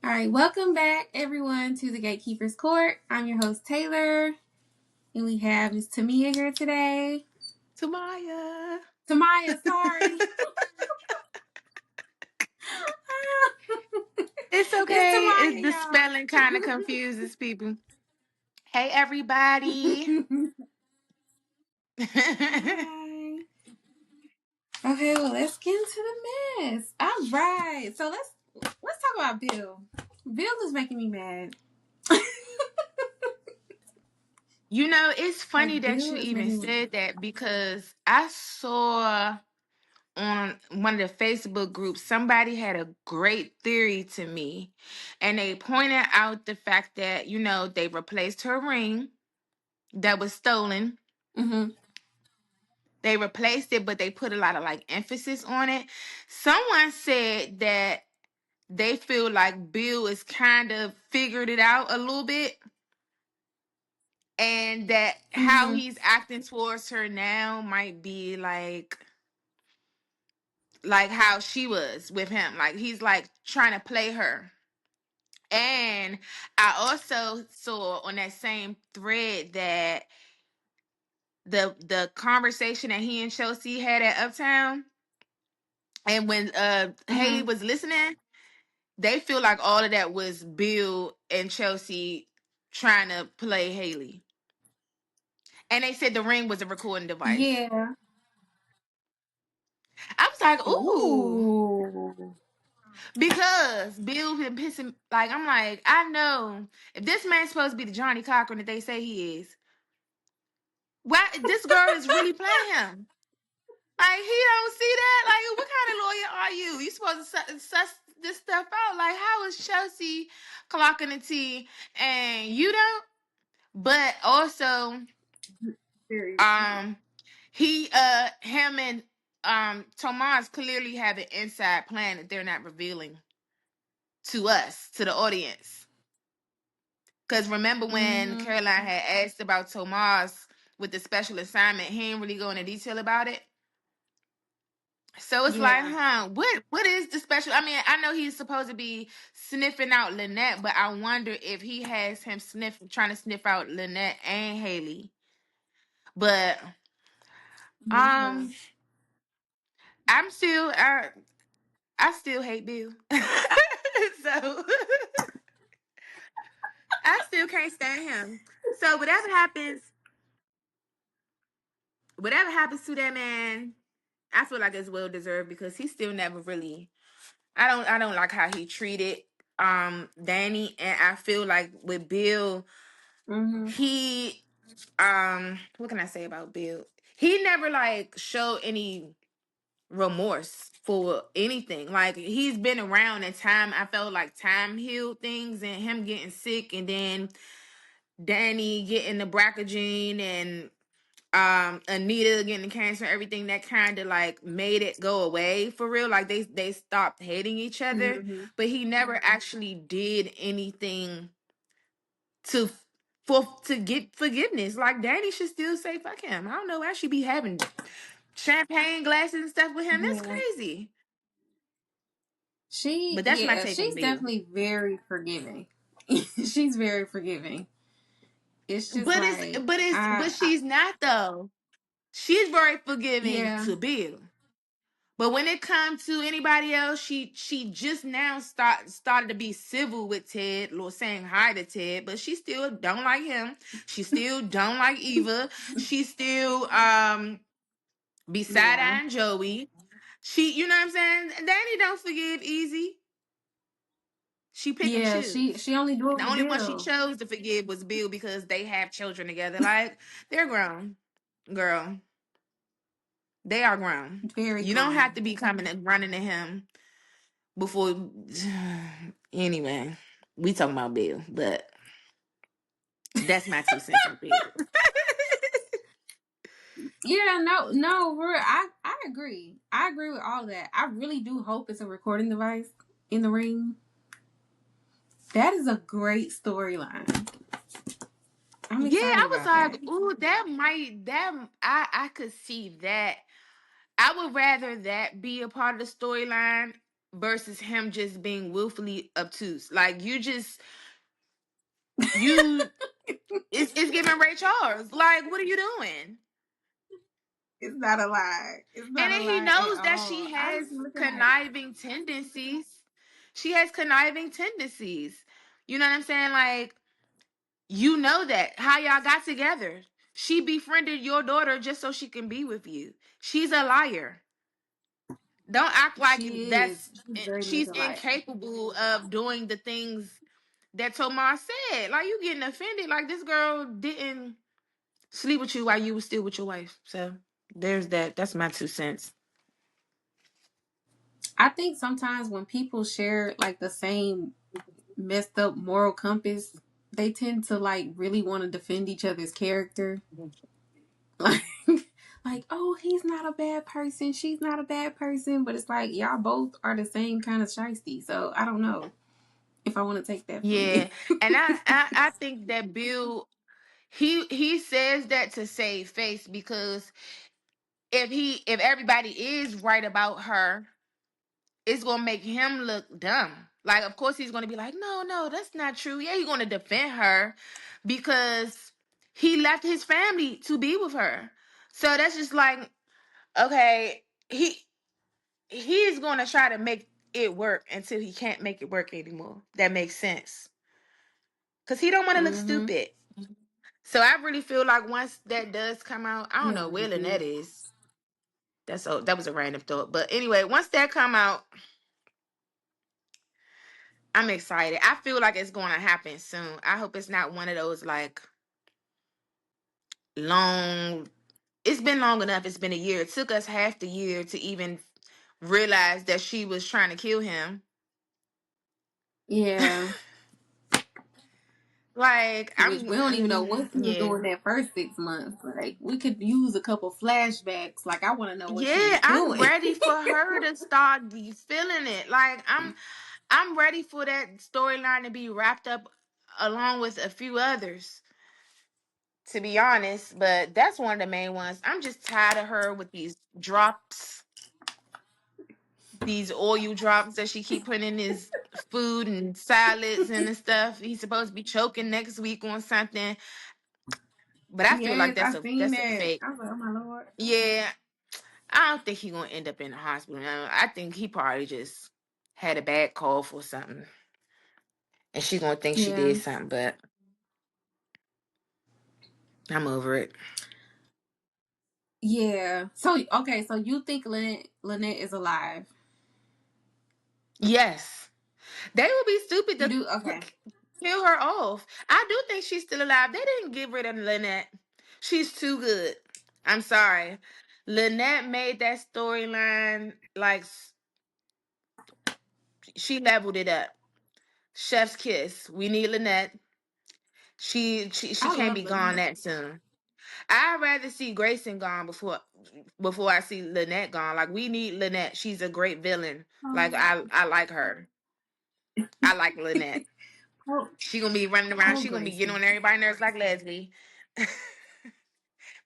All right, welcome back, everyone, to the Gatekeepers Court. I'm your host, Taylor, and we have Miss Tamyia here today. Tamyia, sorry. it's okay. The spelling kind of confuses people. Hey, everybody. Hi. Okay, well, let's get into the mess. All right, so let's talk about Bill. Bill is making me mad. You know, it's funny that Bill you is even making me mad. said that because I saw on one of the Facebook groups somebody had a great theory to me, and they pointed out the fact that they replaced her ring that was stolen. Mm-hmm. They replaced it, but they put a lot of emphasis on it. Someone said that they feel like Bill is kind of figured it out a little bit, and that how Mm-hmm. he's acting towards her now might be like how she was with him. Like he's trying to play her. And I also saw on that same thread that the conversation that he and Chelsea had at Uptown, and when Haley Mm-hmm. was listening, they feel like all of that was Bill and Chelsea trying to play Haley. And they said the ring was a recording device. Yeah. I was like, ooh. Ooh. Because Bill been pissing, I'm like, I know if this man's supposed to be the Johnny Cochran that they say he is, why this girl is really playing him? Like, he don't see that? Like, what kind of lawyer are you? You supposed to suss this stuff out? Like, how is Chelsea clocking the T and you don't? But also, Very true. him and Tomas clearly have an inside plan that they're not revealing to us, to the audience. Because remember when Mm-hmm. Caroline had asked about Tomas with the special assignment, he didn't really go into detail about it. So it's like, Yeah. what is the special? I mean, I know he's supposed to be sniffing out Lynette, but I wonder if he has him trying to sniff out Lynette and Haley. But Yeah. I'm still I still hate Bill. So I still can't stand him. So whatever happens to that man, I feel like it's well deserved because he still never really I don't like how he treated Danny, and I feel like with Bill, Mm-hmm. he what can I say about Bill? He never showed any remorse for anything. Like he's been around in time. I felt like time healed things, and him getting sick, and then Danny getting the BRCA and Anita getting cancer, everything that kind of made it go away for real. Like they stopped hating each other, Mm-hmm. but he never actually did anything to to get forgiveness. Like Danny should still say fuck him. I don't know why she be having champagne glasses and stuff with him. That's Yeah. crazy. But that's my take on She's Bill. definitely very forgiving. She's very forgiving. It's just like But she's not though. She's very forgiving yeah. to Bill. But when it comes to anybody else, she just now started to be civil with Ted, or saying hi to Ted, but she still don't like him. She still don't like Eva. She still be side Yeah. eyeing Joey. You know what I'm saying? Danny don't forgive easy. She pick and Yeah, choose. she only do it The with only one she Bill. chose to forgive was Bill because they have children together. Like they're grown, girl. They are grown. Very You don't have grown. to be coming and running to him before. Anyway, we talking about Bill, but that's my 2 cents on Bill. Yeah, no, for real. I agree. I agree with all that. I really do hope it's a recording device in the ring. That is a great storyline. I'm Yeah, excited I was about that. like, ooh, I could see that. I would rather that be a part of the storyline versus him just being willfully obtuse. Like you it's giving Ray Charles. Like, what are you doing? It's not a lie. It's And not a then he lie at knows that all. she I has just be looking like, conniving tendencies. She has conniving tendencies. You know what I'm saying? Like, you know that. How y'all got together. She befriended your daughter just so she can be with you. She's a liar. Don't act like she is. that's She's very much she's a liar. incapable of doing the things that Tomar said. Like, you getting offended. Like, this girl didn't sleep with you while you were still with your wife. So there's that. That's my 2 cents. I think sometimes when people share like the same messed up moral compass, they tend to like really want to defend each other's character. Like, like, oh, he's not a bad person, she's not a bad person, but it's like y'all both are the same kind of shiesty. So I don't know if I want to take that from you. Yeah. And I think that Bill, he says that to save face, because if everybody is right about her, it's gonna make him look dumb. Like, of course he's gonna be like, no, no, that's not true. Yeah, he's gonna defend her because he left his family to be with her. So that's just like, okay, he's gonna try to make it work until he can't make it work anymore. That makes sense. Cause he don't want to look Mm-hmm. stupid. So I really feel like once that does come out, I don't Yeah, know where I Lynette do. is. That was a random thought. But anyway, once that come out, I'm excited. I feel like it's going to happen soon. I hope it's not one of those like long. It's been long enough. It's been a year. It took us half the year to even realize that she was trying to kill him. Yeah. Like, Which we don't even know what she was yeah. doing that first 6 months. Like, we could use a couple flashbacks. Like, I want to know what she Yeah, was I'm doing. ready for her to start feeling it. Like, I'm ready for that storyline to be wrapped up along with a few others, to be honest. But that's one of the main ones. I'm just tired of her with these drops, these oil drops that she keep putting in his food and salads and stuff. He's supposed to be choking next week on something, but I feel like Yes, I seen that's a that. fake. I was like, oh my lord. Yeah, I don't think he's gonna end up in the hospital. No, I think he probably just had a bad cough or something, and she gonna think she Yeah. did something. But I'm over it. Yeah. So okay, so you think Lynette is alive? Yes, they would be stupid You to do? Okay. kill her off. I do think she's still alive. They didn't get rid of Lynette. She's too good. I'm sorry. Lynette made that storyline like she leveled it up. Chef's kiss. We need Lynette. She I can't love be gone Lynette. that soon. I'd rather see Grayson gone before I see Lynette gone. Like, we need Lynette. She's a great villain. Like, Oh, I like her. I like Lynette. oh, She gonna be running around. oh She gonna be getting Grayson. on everybody's nerves like Leslie.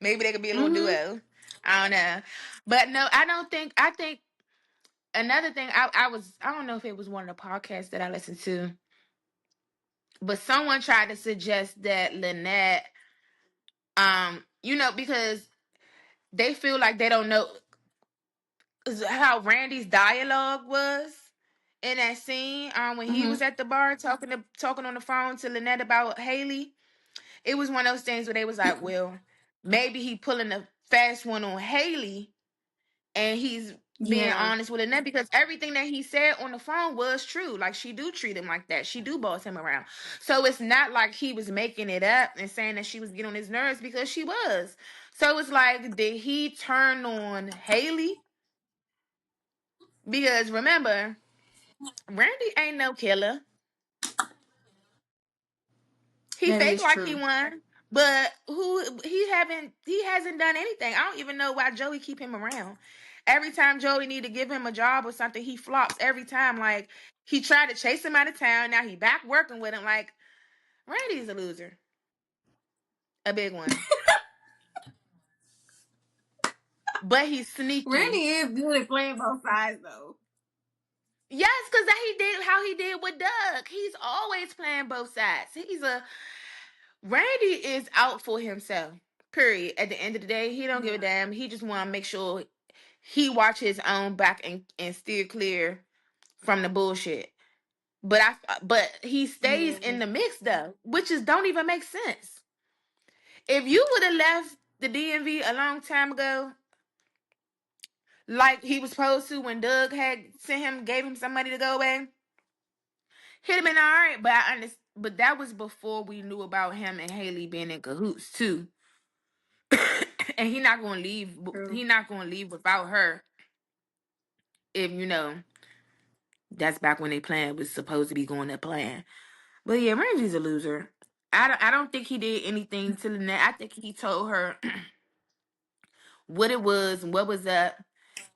Maybe they could be a little Mm-hmm. duo. I don't know. But no, I don't think I think another thing I don't know if it was one of the podcasts that I listened to, but someone tried to suggest that Lynette, because they feel like they don't know how Randy's dialogue was in that scene, when he Mm-hmm. was at the bar talking on the phone to Lynette about Haley. It was one of those things where they was like, well, maybe he pulling a fast one on Haley, and he's being Yeah. honest with Lynette, because everything that he said on the phone was true. Like, she do treat him like that. She do boss him around. So it's not like he was making it up and saying that she was getting on his nerves, because she was. So it's like, did he turn on Haley? Because remember, Randy ain't no killer. He That fake is like he true. won, but he hasn't done anything. I don't even know why Joey keep him around. Every time Joey need to give him a job or something, he flops every time. Like, he tried to chase him out of town. Now he back working with him. Like, Randy's a loser, a big one. But he's sneaky. Randy is good at playing both sides, though. Yes, because that he did how he did with Doug. He's always playing both sides. He's a Randy is out for himself. Period. At the end of the day, he don't give a Yeah. damn. He just want to make sure he watch his own back and steer clear from the bullshit. But he stays Yeah. in the mix though, which is don't even make sense. If you would have left the DMV a long time ago, like he was supposed to when Doug had sent him, gave him some money to go away, he'd have been all right. But I understand. But that was before we knew about him and Haley being in cahoots too. And he not gonna leave. True. He not gonna leave without her. If that's back when they plan was supposed to be going to plan. But yeah, Ramsey's a loser. I don't think he did anything to Lynette. I think he told her what it was and what was up,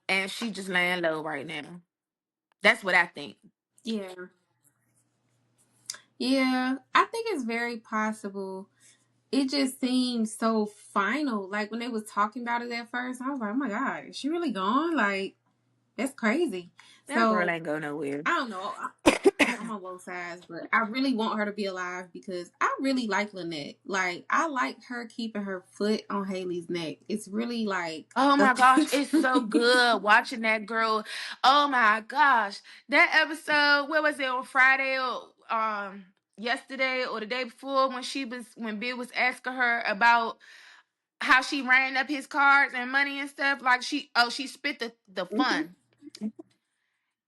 and she just laying low right now. That's what I think. Yeah. Yeah. I think it's very possible. It just seemed so final. Like when they was talking about it at first, I was like, oh my God, is she really gone? Like, that's crazy. That girl So ain't go nowhere. I don't know. I'm on both sides, but I really want her to be alive because I really like Lynette. Like I like her keeping her foot on Haley's neck. It's really like Oh my gosh, it's so good watching that girl. Oh my gosh, that episode. Where was it on Friday or yesterday or the day before when Bill was asking her about how she ran up his cards and money and stuff. Like she spit the Mhm. fun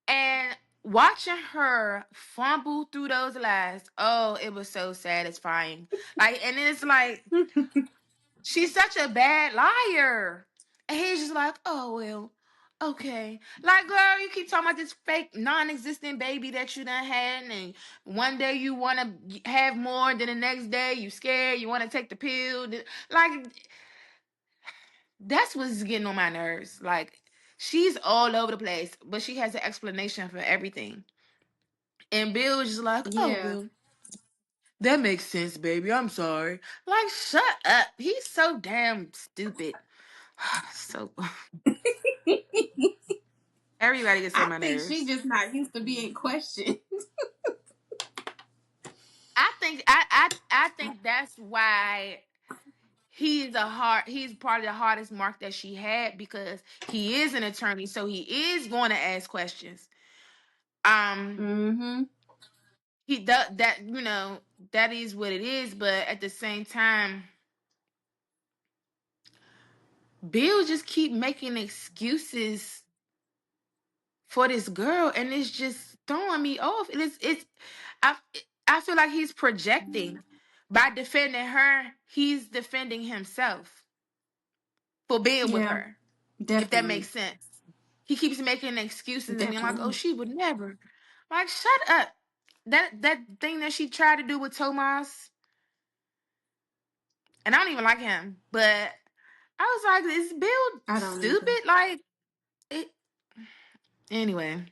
and watching her fumble through those lies. Oh, it was so satisfying. Like and it's like she's such a bad liar. And he's just like, oh, well, okay. Like, girl, you keep talking about this fake, non existent baby that you done had. And one day you want to have more, then the next day you scared, you want to take the pill. Like, that's what's getting on my nerves. Like, she's all over the place, but she has an explanation for everything. And Bill was just like, oh, Yeah. well, that makes sense, baby. I'm sorry. Like, shut up. He's so damn stupid. So everybody gets on I my think she nerves. just not used to being questioned. I think that's why he's part of the hardest mark that she had because he is an attorney, so he is going to ask questions. Um Mm-hmm. he does that, that is what it is, but at the same time, Bill just keep making excuses for this girl and it's just throwing me off. It's I I feel like he's projecting by defending her. He's defending himself for being with Yeah. her. If that makes Definitely. sense. He keeps making excuses and being like, "Oh, Definitely. she would never." Like, shut up. That thing that she tried to do with Tomas, and I don't even like him, but I was like, "Is Bill I don't either. stupid?" Like, it, anyway,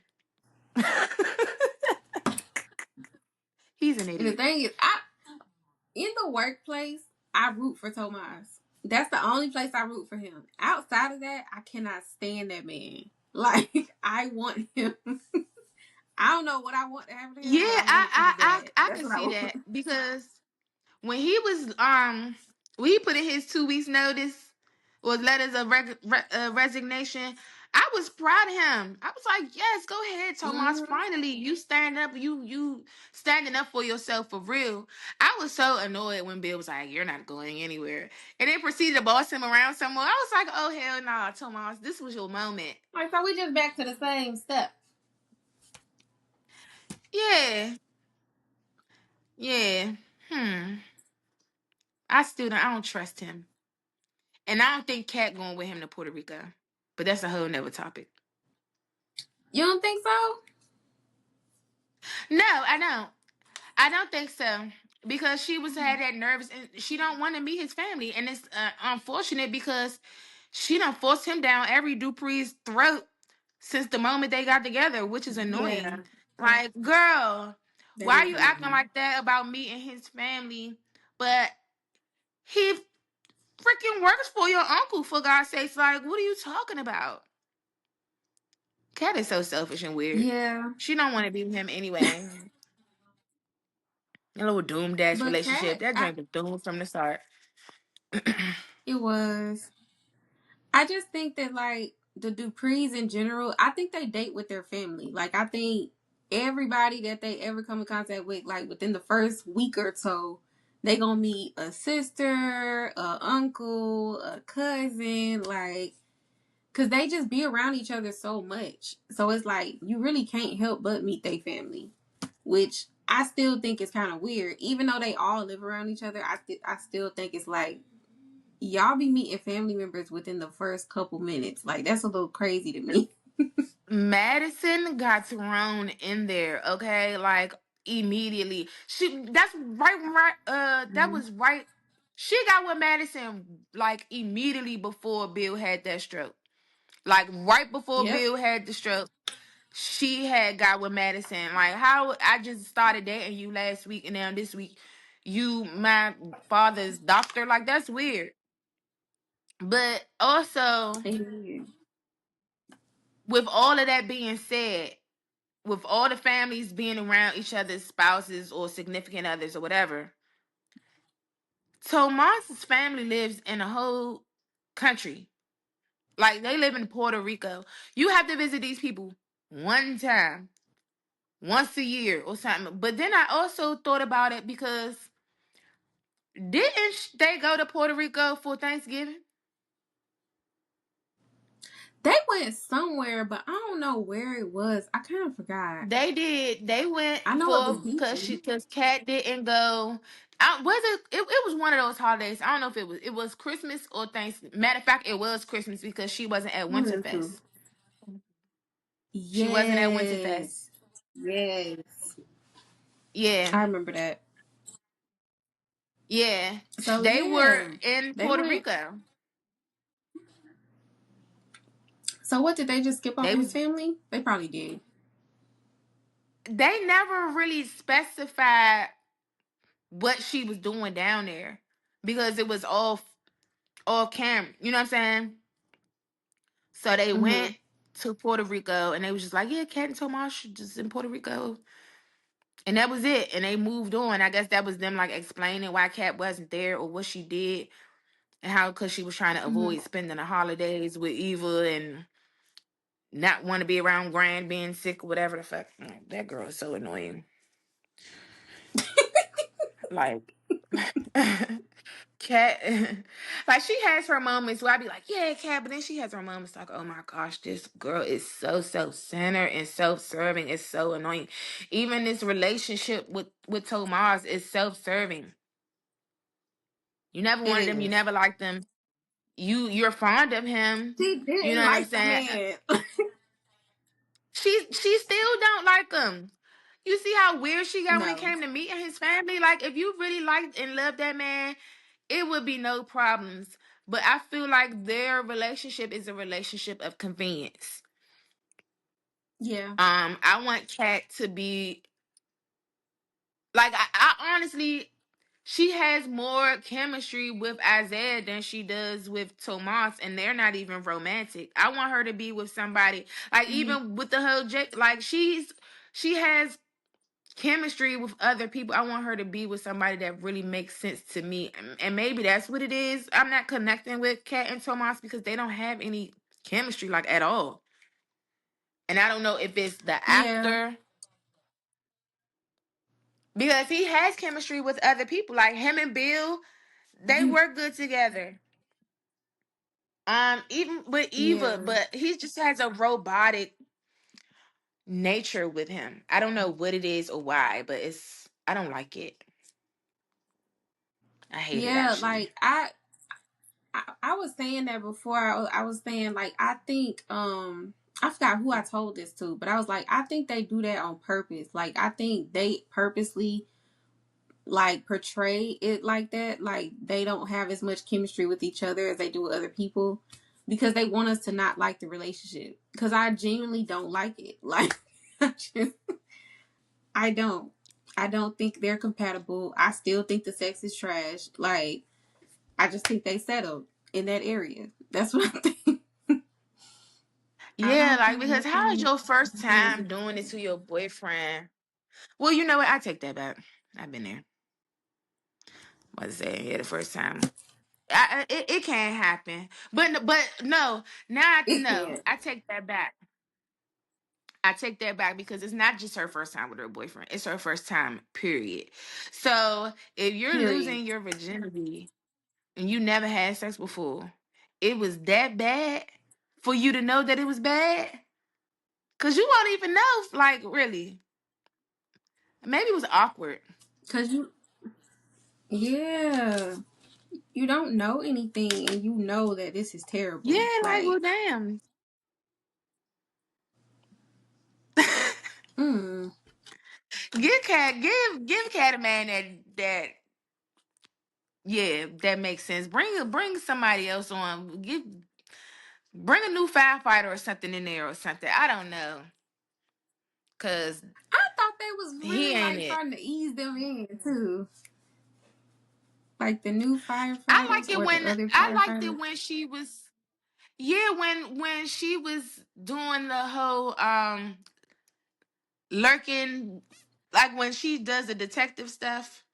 he's an And the idiot. thing is, I in the workplace, I root for Tomas. That's the only place I root for him. Outside of that, I cannot stand that man. Like I want him. I don't know what I want to happen to Yeah, him, but I want it to be bad. I That's could what I see want. that because when he put in his 2 weeks notice or letters of resignation, I was proud of him. I was like, yes, go ahead, Tomas. Mm-hmm. Finally, you stand up. You standing up for yourself for real. I was so annoyed when Bill was like, "You're not going anywhere," and then proceeded to boss him around somewhere. I was like, "Oh hell no, Tomas, this was your moment." Like so, we just back to the same step. Yeah, yeah. Hmm. I don't trust him. And I don't think Cat going with him to Puerto Rico. But that's a whole nother topic. You don't think so? No, I don't. I don't think so. Because she was had that nervous and she don't want to meet his family. And it's unfortunate because she done forced him down every Dupree's throat since the moment they got together, which is Yeah, annoying. Like, girl, that why are is you acting annoying. like that about meeting his family? But he freaking works for your uncle, for God's sakes. Like, what are you talking about? Kat is so selfish and weird. Yeah, She don't want to be with him anyway. A little doomed dash but relationship. Kat, That drink was doomed from the start. it was. I just think that like the Duprees in general, I think they date with their family. Like I think everybody that they ever come in contact with, like within the first week or so, they gonna meet a sister, a uncle, a cousin, like because they just be around each other so much. So it's like you really can't help but meet their family, which I still think is kind of weird. Even though they all live around each other, I still think it's like y'all be meeting family members within the first couple minutes. Like that's a little crazy to me. Madison got thrown in there, okay? Like immediately. That's right, that Mhm. was right. She got with Madison like immediately before Bill had that stroke. Like right before Yep. Bill had the stroke, she had got with Madison. Like how I just started dating you last week and now this week you my father's doctor. Like that's weird. But also, Amen. with all of that being said, with all the families being around each other's spouses or significant others or whatever, Tomas's family lives in a whole country. Like they live in Puerto Rico. You have to visit these people one time, once a year or something. But then I also thought about it because didn't they go to Puerto Rico for Thanksgiving? They went somewhere, but I don't know where it was. I kind of forgot. They did. They went I know it was for decent. because Kat didn't go. Was it was one of those holidays. I don't know if it was Christmas or Thanksgiving. Matter of fact, it was Christmas because she wasn't at One of them two. Winterfest. She wasn't at Winterfest. Yes. Yes. Yeah, I remember that. yeah. So They were yeah, in they Puerto went. Rico. So what did they just skip They over his was family? They probably did. they never really specified what she was doing down there because it was all camera. You know what I'm saying? So they Mm-hmm. went to Puerto Rico and they was just like, yeah, Kat and Tomas just in Puerto Rico. And that was it. And they moved on. I guess that was them like explaining why Kat wasn't there or what she did and how because she was trying to Mm-hmm. avoid spending the holidays with Eva and not want to be around Grand being sick or whatever the fuck. That girl is so annoying. Like Kat, like she has her moments where I be like, yeah, Kat, but then she has her moments like, oh my gosh, this girl is so self-centered and self-serving. It's so annoying. Even this relationship with Tomas is self-serving. You never It wanted him. You is. never liked him. You're fond of him. She You know didn't what I'm like the saying? man. She still don't like him. You see how weird she got when it No. came to meeting his family? Like, if you really liked and loved that man, it would be no problems. But I feel like their relationship is a relationship of convenience. Yeah. I want Kat to be like I honestly she has more chemistry with Isaiah than she does with Tomas, and they're not even romantic. I want her to be with somebody like Mm-hmm. even with the whole like she has chemistry with other people. I want her to be with somebody that really makes sense to me. And maybe that's what it is. I'm not connecting with Kat and Tomas because they don't have any chemistry like at all. And I don't know if it's the Yeah. actor because he has chemistry with other people. Like him and Bill, they work good together. Even with Eva, Yeah. but he just has a robotic nature with him. I don't know what it is or why, but I don't like it. I hate it Yeah. actually. Like I was saying that before. I was saying like I think I forgot who I told this to, but I was like I think they do that on purpose. Like I think they purposely like portray it like that. Like they don't have as much chemistry with each other as they do with other people because they want us to not like the relationship. Because I genuinely don't like it. Like I just I don't. I don't think they're compatible. I still think the sex is trash. Like I just think they settled in that area. That's what I think. I Yeah, don't like think because how is nothing your first crazy. time doing it to your boyfriend? Well, you know what? I take that back. I've been there. What I say? Yeah, the first time. It can't happen. But no, now It no. can't. I take that back. I take that back because it's not just her first time with her boyfriend. It's her first time, period. So if you're Period. losing your virginity and you never had sex before, it was that bad for you to know that it was bad? Cause you won't even know, like, really. Maybe it was awkward. Cause yeah, you don't know anything, and you know that this is terrible. Yeah, like, well, Like, damn. mm, Give Cat a man that yeah, that makes sense. Bring somebody else on. Bring a new firefighter or something in there or something. I don't know. Cause I thought they was he really ain't like it. starting to ease them in too, like the new I firefighters like it or the when other I liked it firefighters. when she was yeah, when she was doing the whole lurking, like when she does the detective stuff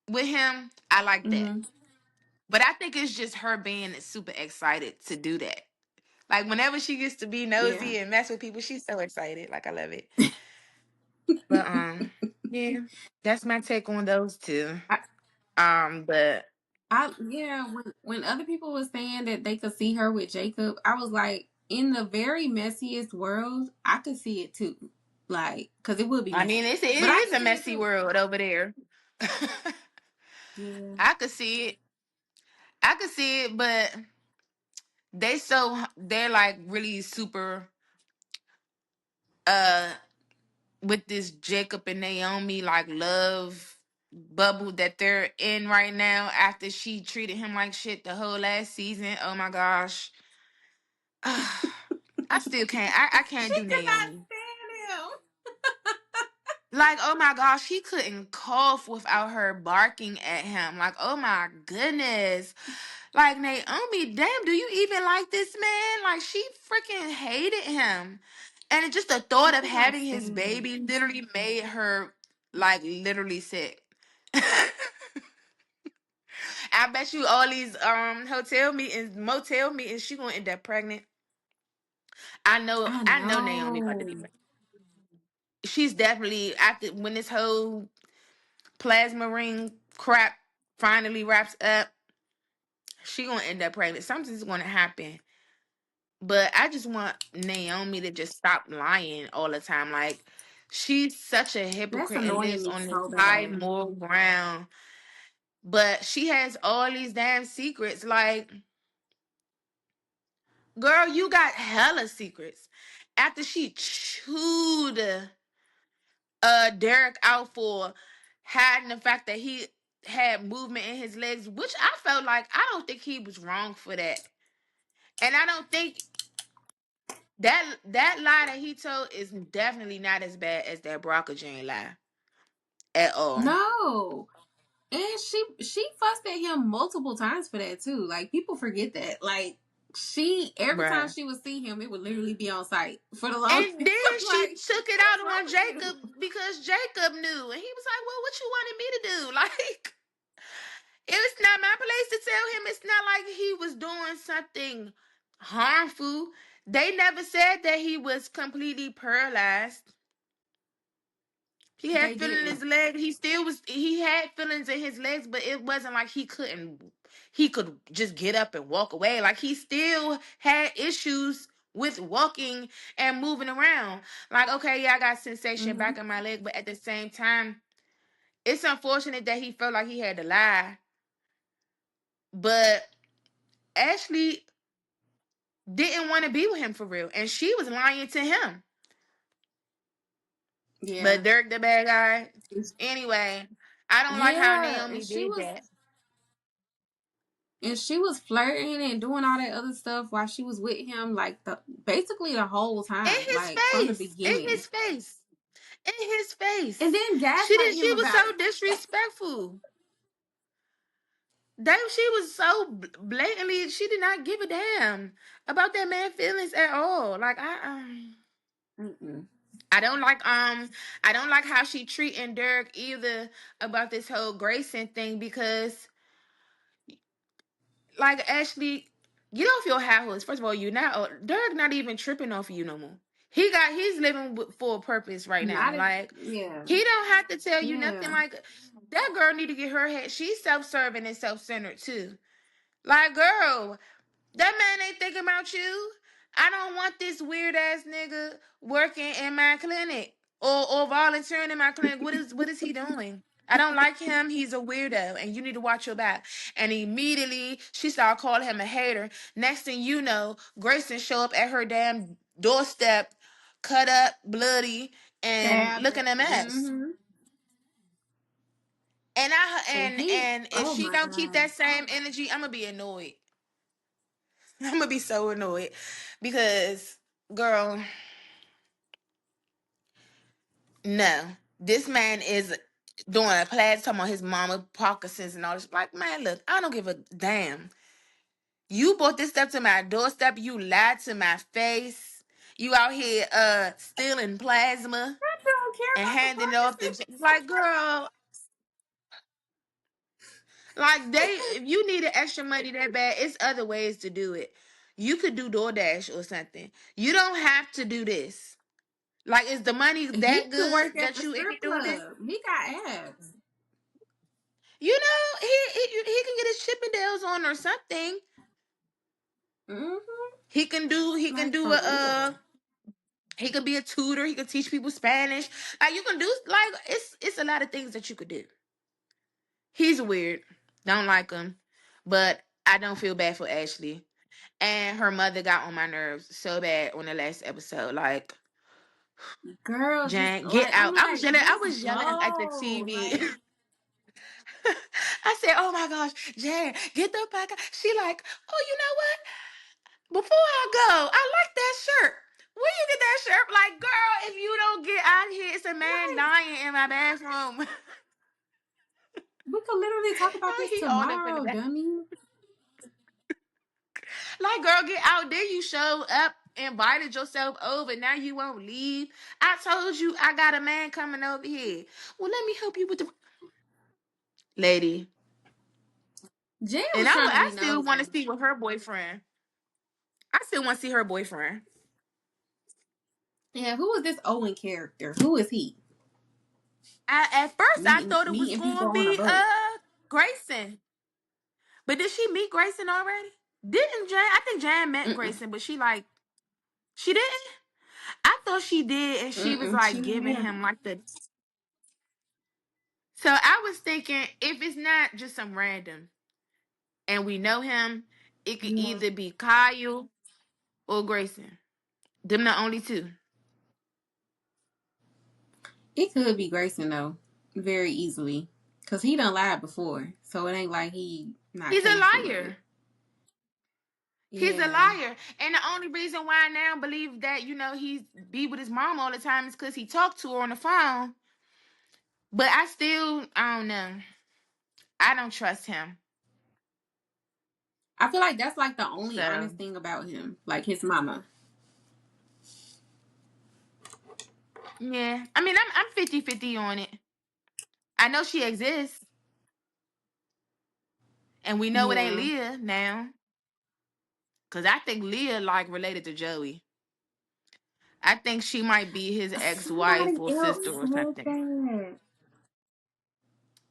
with him, I like that. Mm-hmm. But I think it's just her being super excited to do that. Like whenever she gets to be Yeah, nosy and mess with people, she's so excited. Like I love it. But yeah, that's my take on those two. I, But yeah. When other people were saying that they could see her with Jacob, I was like, in the very messiest world, I could see it too. Like, cause it would be I mean, messy, it but I is can a see it messy too. world over there. Yeah, I could see it. I could see it, but they're like really super uh with this Jacob and Naomi like love bubble that they're in right now after she treated him like shit the whole last season. Oh my gosh. I still can't I she can't do could not Naomi. stand him. Like, oh my gosh, he couldn't cough without her barking at him. Like, oh my goodness. Like, Naomi, damn, do you even like this man? Like, she freaking hated him. And just the She thought of could not having his stand him. baby literally made her, like, literally sick. I bet you all these hotel meetings, motel meetings, she gonna end up pregnant. I I know Naomi about to be know. pregnant. She's definitely after when this whole plasma ring crap finally wraps up, she gonna end up pregnant. Something's gonna happen. But I just want Naomi to just stop lying all the time. Like she's such a That's hypocrite and annoying lives me on this so high bad. moral ground. But she has all these damn secrets. Like, girl, you got hella secrets. After she chewed Derek out for hiding the fact that he had movement in his legs, which I felt like I don't think he was wrong for that. And I don't think that lie that he told is definitely not as bad as that Bronco Jane lie at all. No. And she fussed at him multiple times for that too. Like people forget that. Like she every time Bruh. she would see him, it would literally be on site for the longest. And then I'm she like, took it what is out wrong on with you? Jacob because Jacob knew. And he was like, well, what you wanted me to do? Like, it's not my place to tell him. It's not like he was doing something harmful. They never said that he was completely paralyzed. He had They feeling in his didn't. leg. He had feelings in his legs, but it wasn't like he could just get up and walk away. Like he still had issues with walking and moving around. Like, okay, yeah, I got sensation Mm-hmm. back in my leg, but at the same time, it's unfortunate that he felt like he had to lie. But Ashley didn't want to be with him for real. And she was lying to him. But Yeah. Dirk the bad guy. Anyway, I don't like how Yeah. Naomi did that. And she was flirting and doing all that other stuff while she was with him, like the basically the whole In time, his like from the face. In beginning. his face. In his And face. then gaslight She him was about so it. disrespectful. She was so blatantly, she did not give a damn about that man's feelings at all. Like Mm-mm. I don't like how she treating Derek either about this whole Grayson thing, because like, Ashley, get off your high horse. First of all, you not Derek not even tripping off of you no more. He's living for a purpose right now. Not if, Like, yeah, he don't have to tell you nothing. yeah. Like, that girl need to get her head. She's self-serving and self-centered too. Like, girl, that man ain't thinking about you. I don't want this weird ass nigga working in my clinic or volunteering in my clinic. What is he doing? I don't like him. He's a weirdo, and you need to watch your back. And immediately she started calling him a hater. Next thing you know, Grayson show up at her damn doorstep, cut up, bloody, and Stabbed looking her. a mess. Mm-hmm. And And and if oh she my don't keep God. that same energy, I'm gonna be annoyed. I'm gonna be so annoyed because, girl, no, this man is doing a class talking about his mama Parkinson's and all this. Like, man, look, I don't give a damn. You brought this stuff to my doorstep. You lied to my face. You out here stealing plasma I don't care and about the handing it off to like, girl. Like, if you needed extra money that bad, it's other ways to do it. You could do DoorDash or something. You don't have to do this. Like, is the money Parkinson's. He that could good work at that the you ain't strip doing this? club. He got abs. You know, he can get his Chippendales on or something. Mm-hmm. He can Like do for real. he could be a tutor. He could teach people Spanish. Like, you can do, like, it's a lot of things that you could do. He's weird. Don't like him, but I don't feel bad for Ashley. And her mother got on my nerves so bad on the last episode. Like, Girl, just Jan, get like I'm out. like, I just was yelling at the go. TV. Like, I said, "Oh my gosh, Jan, get the fuck out." She like, "Oh, you know what? Before I go, I like that shirt. Where you get that shirt?" Like, girl, if you don't get out of here, it's a man like dying in my bathroom. we could literally talk about this He all up in the tomorrow, back. dummy. Like, girl, get out there. You showed up, invited yourself over. Now you won't leave. I told you I got a man coming over here. Well, let me help you with the lady. Jen And was trying to I be still want nosy. to see with her boyfriend. I still want to see her boyfriend. Yeah, who is this Owen character? Who is he? At first I thought it was Meeting people gonna on a be boat. Grayson. But did she meet Grayson already? Didn't Jan? I think Jan met Mm-mm. Grayson, but she didn't? I thought she did, and she was Mm-mm. She like didn't giving meet him. him like the. So I was thinking, if it's not just some random and we know him, it could Yeah. either be Kyle or Grayson. Them the only two. It could be Grayson though, very easily, cause he done lied before, so it ain't like he not He's a capable of it. liar. He's a Yeah, liar. And the only reason why I now believe that, he's be with his mom all the time is because he talked to her on the phone. But I don't know. I don't trust him. I feel like that's like the only So, honest thing about him, like his mama. yeah. I mean, I'm 50-50 on it. I know she exists. And we know it ain't Yeah, Leah now. Because I think Leah, like, related to Joey. I think she might be his ex-wife somebody or else sister or said something. that.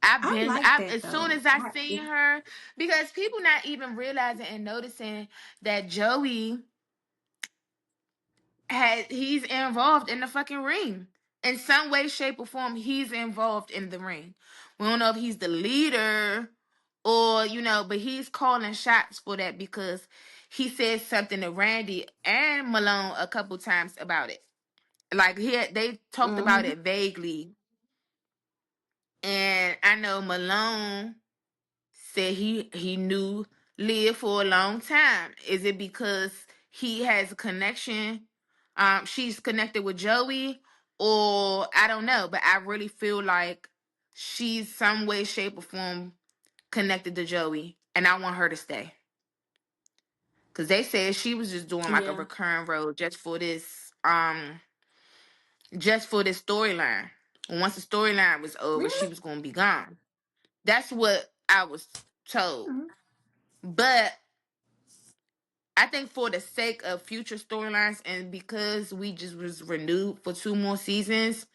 I I like that as soon though. as I seen her, because people not even realizing and noticing that Joey he's involved in the fucking ring. In some way, shape, or form, he's involved in the ring. We don't know if he's the leader or, but he's calling shots for that because he said something to Randy and Malone a couple times about it. Like, they talked about Mm-hmm. it vaguely. And I know Malone said he knew Leah for a long time. Is it because he has a connection? She's connected with Joey, or I don't know. But I really feel like she's some way, shape, or form connected to Joey. and I want her to stay. Cause they said she was just doing like a Yeah. recurring role just for this storyline. And once the storyline was over, she Really? was gonna be gone. That's what I was told. Mhm. But I think for the sake of future storylines and because we just was renewed for 2 more seasons,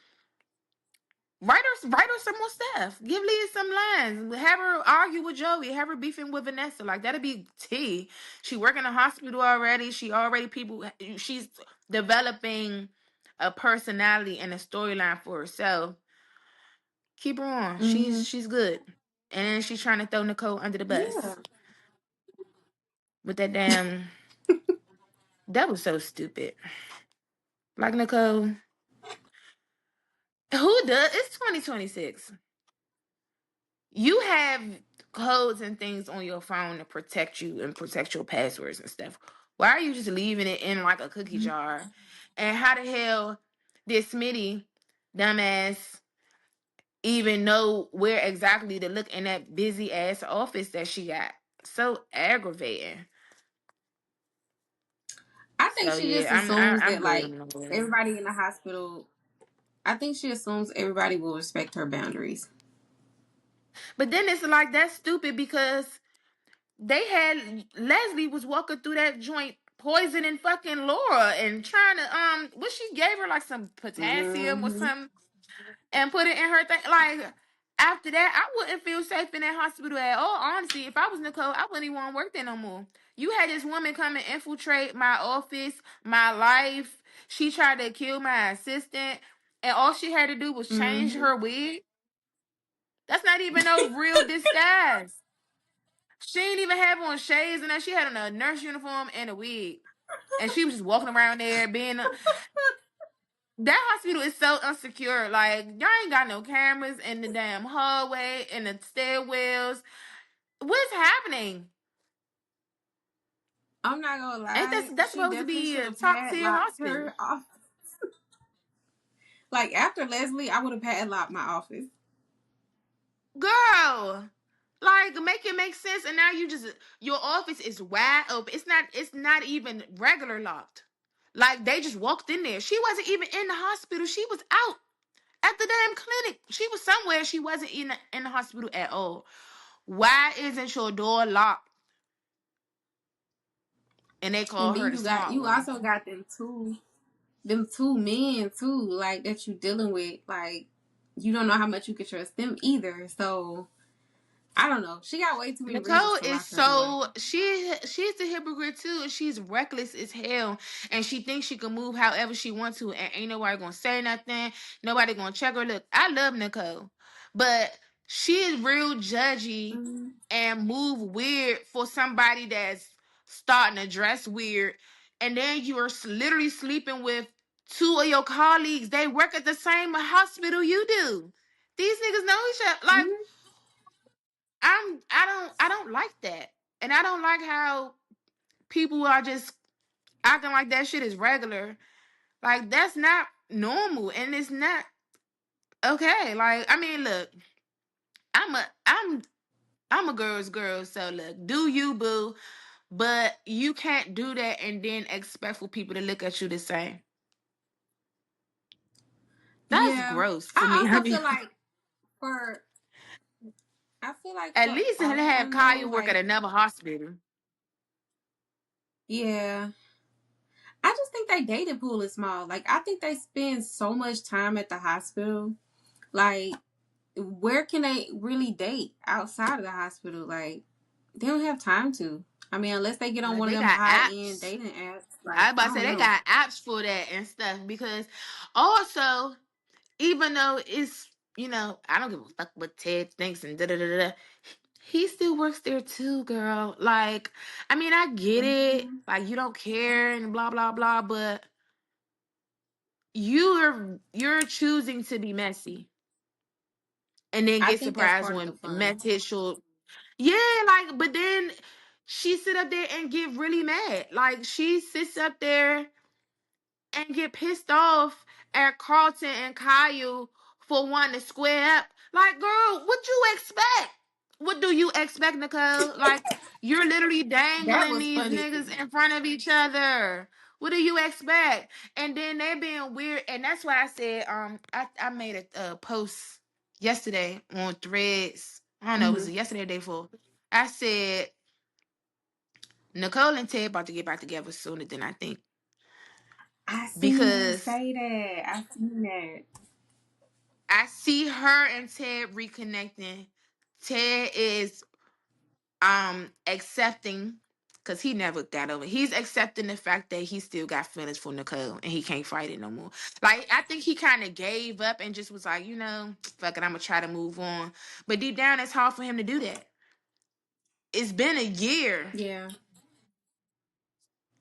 write her some more stuff. Give Leah some lines. Have her argue with Joey. Have her beefing with Vanessa. Like that'd be tea. She work in a hospital already. She's developing a personality and a storyline for herself. Keep her on. Mhm. She's good. And she's trying to throw Nicole under the Yeah. bus with that damn. That was so stupid. Like Nicole, who does? It's 2026. You have codes and things on your phone to protect you and protect your passwords and stuff. Why are you just leaving it in like a cookie Mhm. jar? And how the hell did Smitty, dumbass, even know where exactly to look in that busy ass office that she got? So aggravating. I think So she just yeah, assumes I'm that good like on that. everybody in the hospital. I think she assumes everybody will respect her boundaries. But then it's like that's stupid because they had Leslie was walking through that joint poisoning fucking Laura and trying to what she gave her like some potassium or Hmm. something and put it in her thing. Like after that, I wouldn't feel safe in that hospital at all. Honestly, if I was Nicole, I wouldn't even want to work there no more. You had this woman come and infiltrate my office, my life. She tried to kill my assistant, and all she had to do was change Hmm. her wig. That's not even no real disguise. She didn't even have on shades and that. She had on a nurse uniform and a wig. And she was just walking around there being that hospital is so unsecure. Like y'all ain't got no cameras in the damn hallway and the stairwells. What's happening? I'm not gonna Ain't lie. that's She supposed to definitely be should a have top tier padlocked hospital? her off. Like after Leslie, I would have padlocked my office. Girl. Like make it make sense and now you just your office is wide open. It's not even regular locked. Like they just walked in there. She wasn't even in the hospital. She was out at the damn clinic. She was somewhere. She wasn't in the hospital at all. Why isn't your door locked? And they call And then her the smart you one. also got them two men too, like that you dealing with. Like you don't know how much you can trust them either. So I don't know. She got way too many reasons Nicole to is lock her door. so she's a hypocrite too. And she's reckless as hell, and she thinks she can move however she wants to, and ain't nobody gonna say nothing. Nobody gonna check her. Look, I love Nicole, but she is real judgy Mm-hmm. and move weird for somebody that's starting to dress weird, and then you are literally sleeping with two of your colleagues. They work at the same hospital you do. These niggas know each other. Like I don't like that. And I don't like how people are just acting like that shit is regular. Like that's not normal and it's not okay. Like I mean, look, I'm a I'm I'm a girl's girl, so look, do you boo, but you can't do that and then expect for people to look at you the same. That's Yeah. gross to I me. I also mean, feel like for I feel like at for least to all of have them though, Kaya work at like another hospital. yeah. I just think they dating pool is small. Like I think they spend so much time at the hospital. Like where can they really date outside of the hospital? Like they don't have time to. I mean, unless they get on one of They them got high end apps. dating apps. I Like was about I to say don't they know. got apps for that and stuff because also even though it's I don't give a fuck what Ted thinks and da da da da. He still works there too, girl. Like, I mean, I get it. Hmm. Like, you don't care and blah blah blah, but you're choosing to be messy and then I get think that's surprised part of the when fun. mess hits your yeah. Like, but then she sit up there and get really mad. Like, she sits up there and get pissed off at Carlton and Kyle for wanting to square up. Like, girl, what you expect? What do you expect, Nicole? Like, you're literally That dangling was these funny to niggas me. in front of each other. What do you expect? And then they being weird, and that's why I said, I made a post yesterday on Threads. I don't know, it was Hmm. yesterday or the day before. I said Nicole and Ted about to get back together sooner than I think, I seen you because say that. I seen that. I see her and Ted reconnecting. Ted is accepting, because he never got over, he's accepting the fact that he still got feelings for Nicole and he can't fight it no more. Like, I think he kind of gave up and just was like, fuck it, I'm gonna try to move on. But deep down, it's hard for him to do that. It's been a year, Yeah.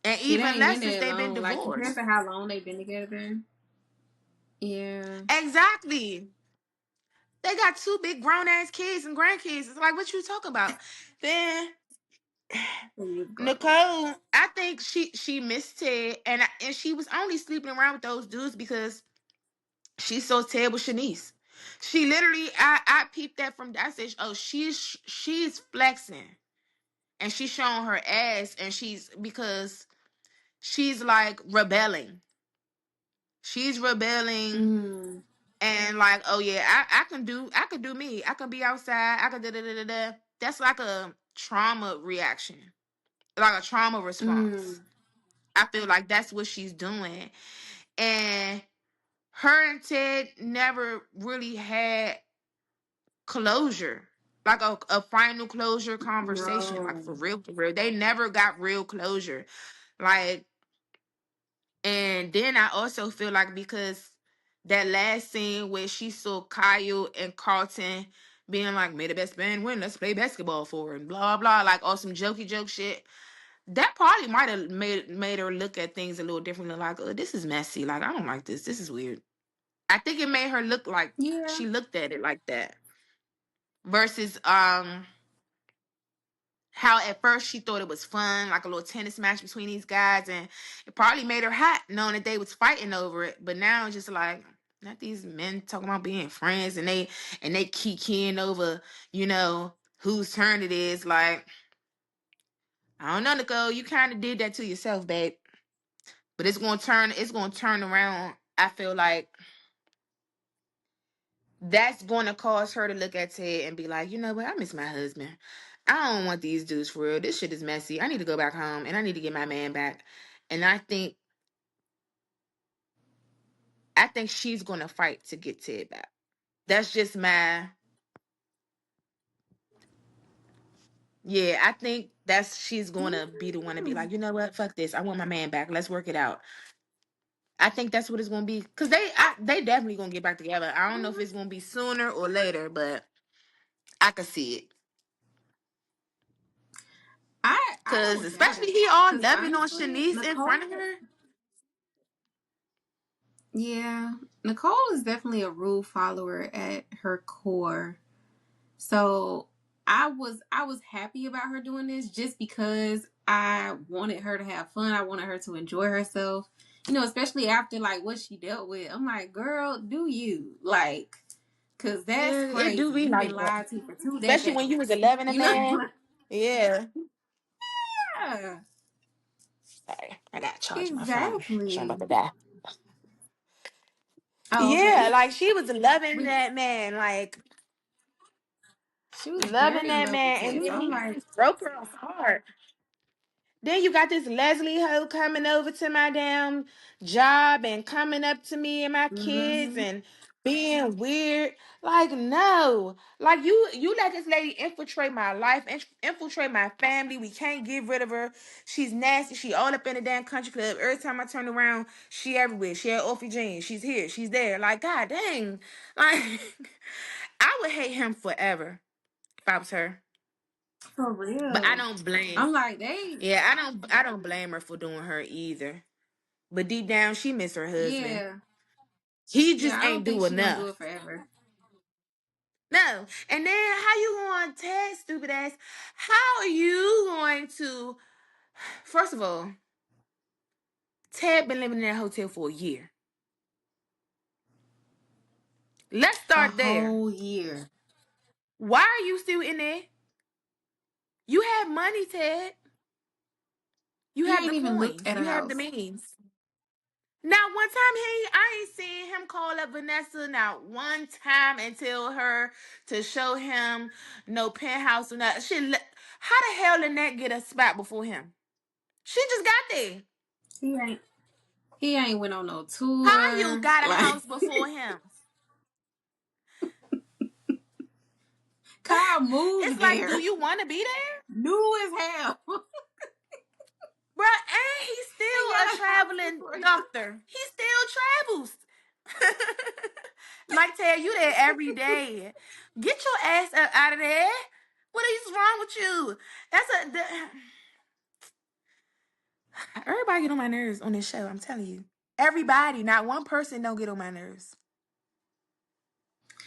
and It even ain't been less since that they've been long. Like compared divorced. to how long they've been together. Yeah. Exactly. They got two big grown ass kids and grandkids. It's like, what you talking about? Then He is grown. Nicole, I think she missed Ted, and she was only sleeping around with those dudes because she saw Ted with Shanice. She literally, I peeped that from, I said, oh, she's flexing and she's showing her ass, and because she's like rebelling. She's rebelling, Mm. and like, oh yeah, I can do me. I can be outside. I can da da da da da. That's like a trauma reaction, like a trauma response. Mm. I feel like that's what she's doing. And her and Ted never really had closure, like a final closure conversation, like No. for real, for real. They never got real closure. Like, and then I also feel like, because that last scene where she saw Kyle and Carlton being like, may the best man win, let's play basketball for her, and blah blah, like all some jokey joke shit. That probably might have made her look at things a little differently. Like, oh, this is messy. Like, I don't like this. This is weird. I think it made her look like Yeah. she looked at it like that. Versus how at first she thought it was fun, like a little tennis match between these guys, and it probably made her hot knowing that they was fighting over it. But now it's just like, not these men talking about being friends, and they kikiing over, whose turn it is. Like, I don't know, Nicole, you kind of did that to yourself, babe. But it's gonna turn around. I feel like that's going to cause her to look at Ted and be like, you know what? I miss my husband. I don't want these dudes for real. This shit is messy. I need to go back home and I need to get my man back. And I think she's going to fight to get Ted back. That's just my, yeah, I think she's going to be the one to be like, you know what? Fuck this. I want my man back. Let's work it out. I think that's what it's going to be. Because they definitely going to get back together. I don't know if it's going to be sooner or later, but I could see it. I Cause don't doubt especially it. he all Cause loving on honestly, Shanice in Nicole. front of her. Yeah, Nicole is definitely a rule follower at her core. So I was happy about her doing this just because I wanted her to have fun. I wanted her to enjoy herself. Especially after like what she dealt with. I'm like, girl, do you like? Cause that's Yeah, it do crazy. be You've been like that. lied to for two Especially when you decades. was 11 a You know? man. Yeah. Yeah, Sorry, I gotta charge my phone. So I'm about exactly. to die. Oh, Yeah, okay. like she was loving We that man, like she was loving very in that love with man, and Ted. So then I'm he like, broke her heart. Then you got this Leslie hoe coming over to my damn job and coming up to me and my kids mm-hmm. and being weird. Like, no. Like, you let this lady infiltrate my life, infiltrate my family. We can't get rid of her. She's nasty. She all up in the damn country club. Every time I turn around, she everywhere. She had Offie jeans. She's here. She's there. Like, god dang. Like, I would hate him forever if I was her. For But I real. don't blame. I'm like, they Yeah, I don't blame her for doing her either. But deep down she miss her husband. yeah. He Yeah, just I don't ain't think do she gonna do enough. it forever. No. And then how you going to Ted, stupid ass? How are you going to, first of all, Ted been living in that hotel for a year. Let's A start there. whole year. Why are you still in there? You have money, Ted. You He have the ain't even looked coins. at a You have the house. means. Now, one time I ain't seen him call up Vanessa not one time and tell her to show him no penthouse or not. How the hell did Nat get a spot before him? She just got there. He ain't. He ain't went on no How you tour. got a Like house before him? Kyle It's moved like, do there. you want to be there? New as hell. Bruh, and he's He still a got a house traveling before him. doctor. He still travels. Like, tell you there every day. Get your ass up out of there. What is wrong with you? Everybody get on my nerves on this show. I'm telling you, everybody. Not one person don't get on my nerves.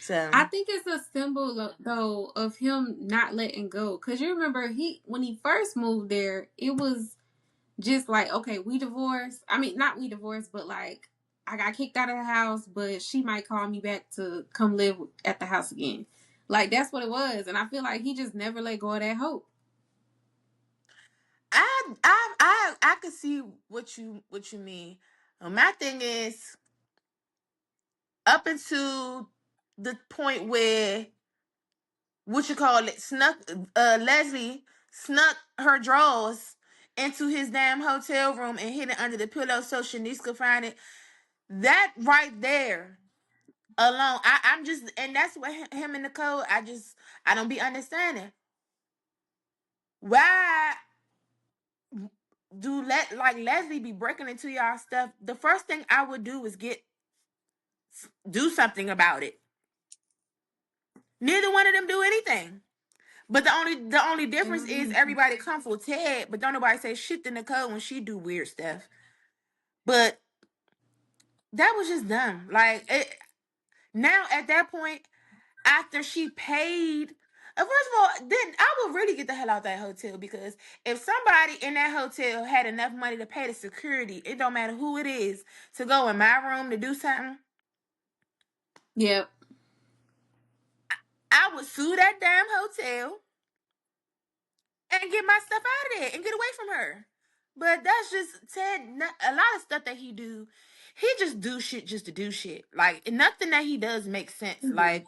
I So think it's a symbol though of him not letting go. Cause you remember when he first moved there, it was just like, okay, we divorced. I mean, not we divorced, but like I got kicked out of the house, but she might call me back to come live at the house again. Like that's what it was, and I feel like he just never let go of that hope. I could see what you mean. My thing is up until the point where what you call it snuck Leslie snuck her drawers into his damn hotel room and hid it under the pillow so Shanice could find it. That right there alone, I'm just, and that's what him and Nicole. I don't be understanding why do let like Leslie be breaking into y'all stuff. The first thing I would do is do something about it. Neither one of them do anything. But the only difference is Mm-hmm. everybody come for Ted, but don't nobody say shit to Nicole when she do weird stuff. But that was just dumb. Like now at that point, after she paid, first of all, then I would really get the hell out that hotel because if somebody in that hotel had enough money to pay the security, it don't matter who it is, to go in my room to do something, Yep. I would sue that damn hotel and get my stuff out of there and get away from her. But that's just Ted. A lot of stuff that he just do shit just to do shit. Like nothing that he does makes sense. Mm-hmm. Like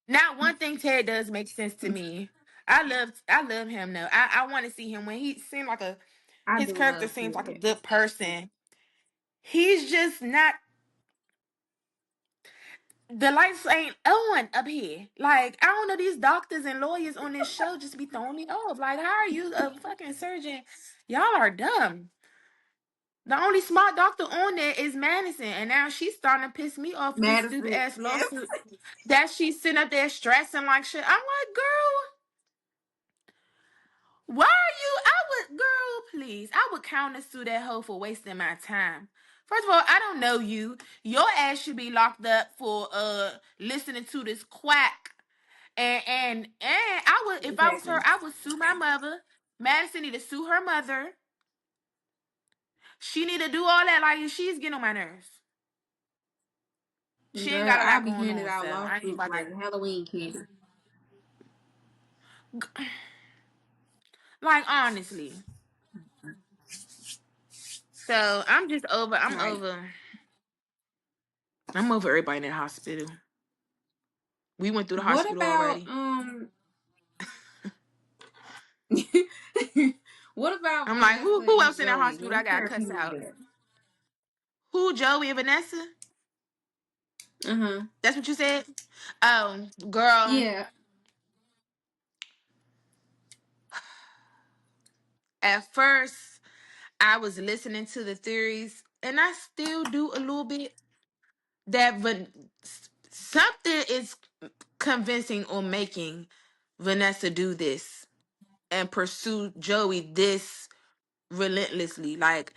not one thing Ted does make sense to me. I love him though. I want to see him when he seemed like I his do character love seems like a Ted. good person. He's just not. The lights ain't on up here. Like I don't know, these doctors and lawyers on this show just be throwing me off. Like how are you a fucking surgeon? Y'all are dumb. The only smart doctor on there is Madison, and now she's starting to piss me off with this stupid Madison, ass yes. lawsuit that she's sitting up there stressing like shit. I'm like, girl, why are you? Girl, please. I would counter sue that hoe for wasting my time. First of all, I don't know you. Your ass should be locked up for listening to this quack. And I would, if I was her, Exactly. I would sue my mother. Madison need to sue her mother. She need to do all that. Like she's getting on my nerves. She ain't Girl, got a I lot be going handing on, so out I ain't lawsuits about to. like Halloween candy. Like honestly. So I'm just over. I'm Right. over. I'm over everybody in the hospital. We went through the What hospital about already. what about I'm like, Vanessa who and else in that Joey? hospital I When got therapy cussed moved out? there. Who, Joey and Vanessa? Uh-huh. That's what you said? Girl, Yeah. at first I was listening to the theories, and I still do a little bit. Something is convincing or making Vanessa do this and pursue Joey this relentlessly. Like,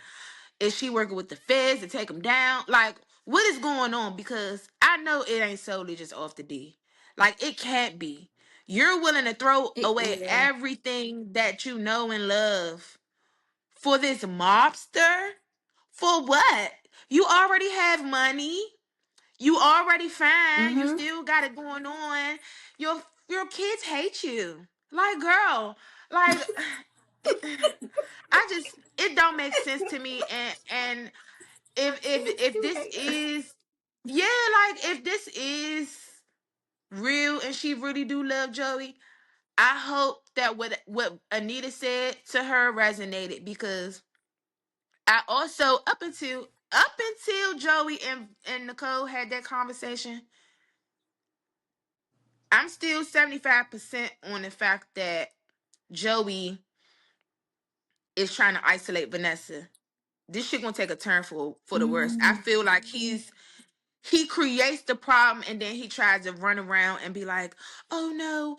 is she working with the feds to take him down? Like, what is going on? Because I know it ain't solely just off the D. Like, it can't be. You're willing to throw away Yeah. everything that you know and love for this mobster? For what? You already have money. You already fine. You Mm-hmm. still got it going on. Your kids hate you. Like, girl, like, it, it don't make sense to me. And if You this hate her. is, yeah, like if this is real and she really do love Joey, I hope that what Anita said to her resonated, because I also, up until Joey and Nicole had that conversation, I'm still 75% on the fact that Joey is trying to isolate Vanessa. This shit gonna take a turn for the worse. I Mm, feel like he creates the problem and then he tries to run around and be like, "Oh no,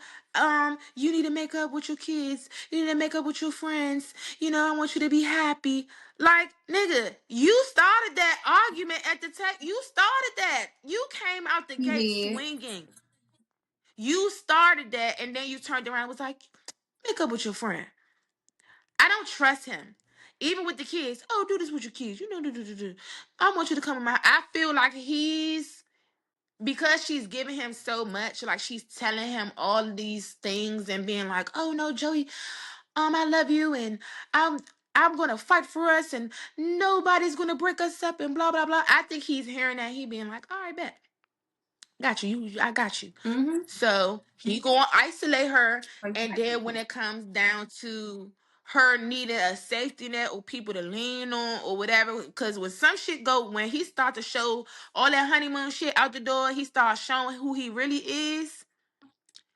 you need to make up with your kids. You need to make up with your friends. You know, I want you to be happy." Like, nigga, you started that argument at the tech. You started that. You came out the he gate did. swinging. You started that, and then you turned around and was like, "Make up with your friend." I don't trust him. Even with the kids. "Oh, do this with your kids. You know, do. I want you to come in my." I feel like because she's giving him so much, like she's telling him all these things and being like, "Oh no, Joey, I love you, and I'm I'm gonna fight for us, and nobody's gonna break us up, and blah blah blah." I think he's hearing that, he being like, "All right, bet, got you, I got you." Mm-hmm. So he gonna isolate her, and then when Exactly. it comes down to her needing a safety net or people to lean on or whatever, because when some shit go, when he start to show all that honeymoon shit out the door, he starts showing who he really is.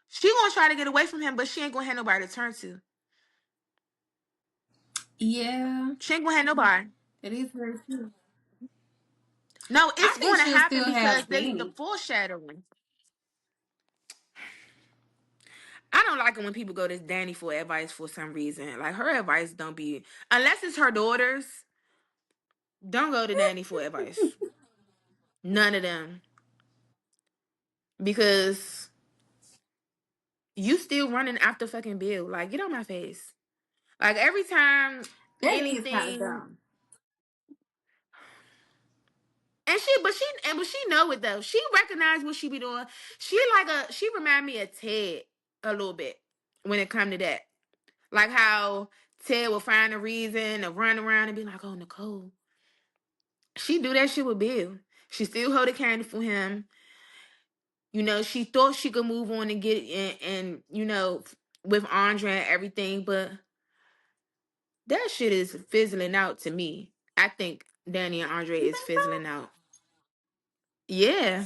She gonna try to get away from him, but she ain't gonna have nobody to turn to. Yeah, She ain't gonna have nobody. it is very true. No, I it's think going to she'll happen still because have the Danny. foreshadowing. I don't like it when people go to Danny for advice for some reason. Like, her advice don't be, unless it's her daughters. Don't go to Danny for advice. None of them, because you still running after fucking Bill. Like, get on my face. Like, every time That is kind of anything, dumb. and she know it though. She recognize what she be doing. She remind me of Ted a little bit when it come to that. Like how Ted will find a reason to run around and be like, "Oh, Nicole." She do that shit with Bill. She still hold a candle for him. You know, she thought she could move on and get and you know, with Andre and everything, but that shit is fizzling out to me. I think Danny and Andre You is think so? fizzling out. Yeah,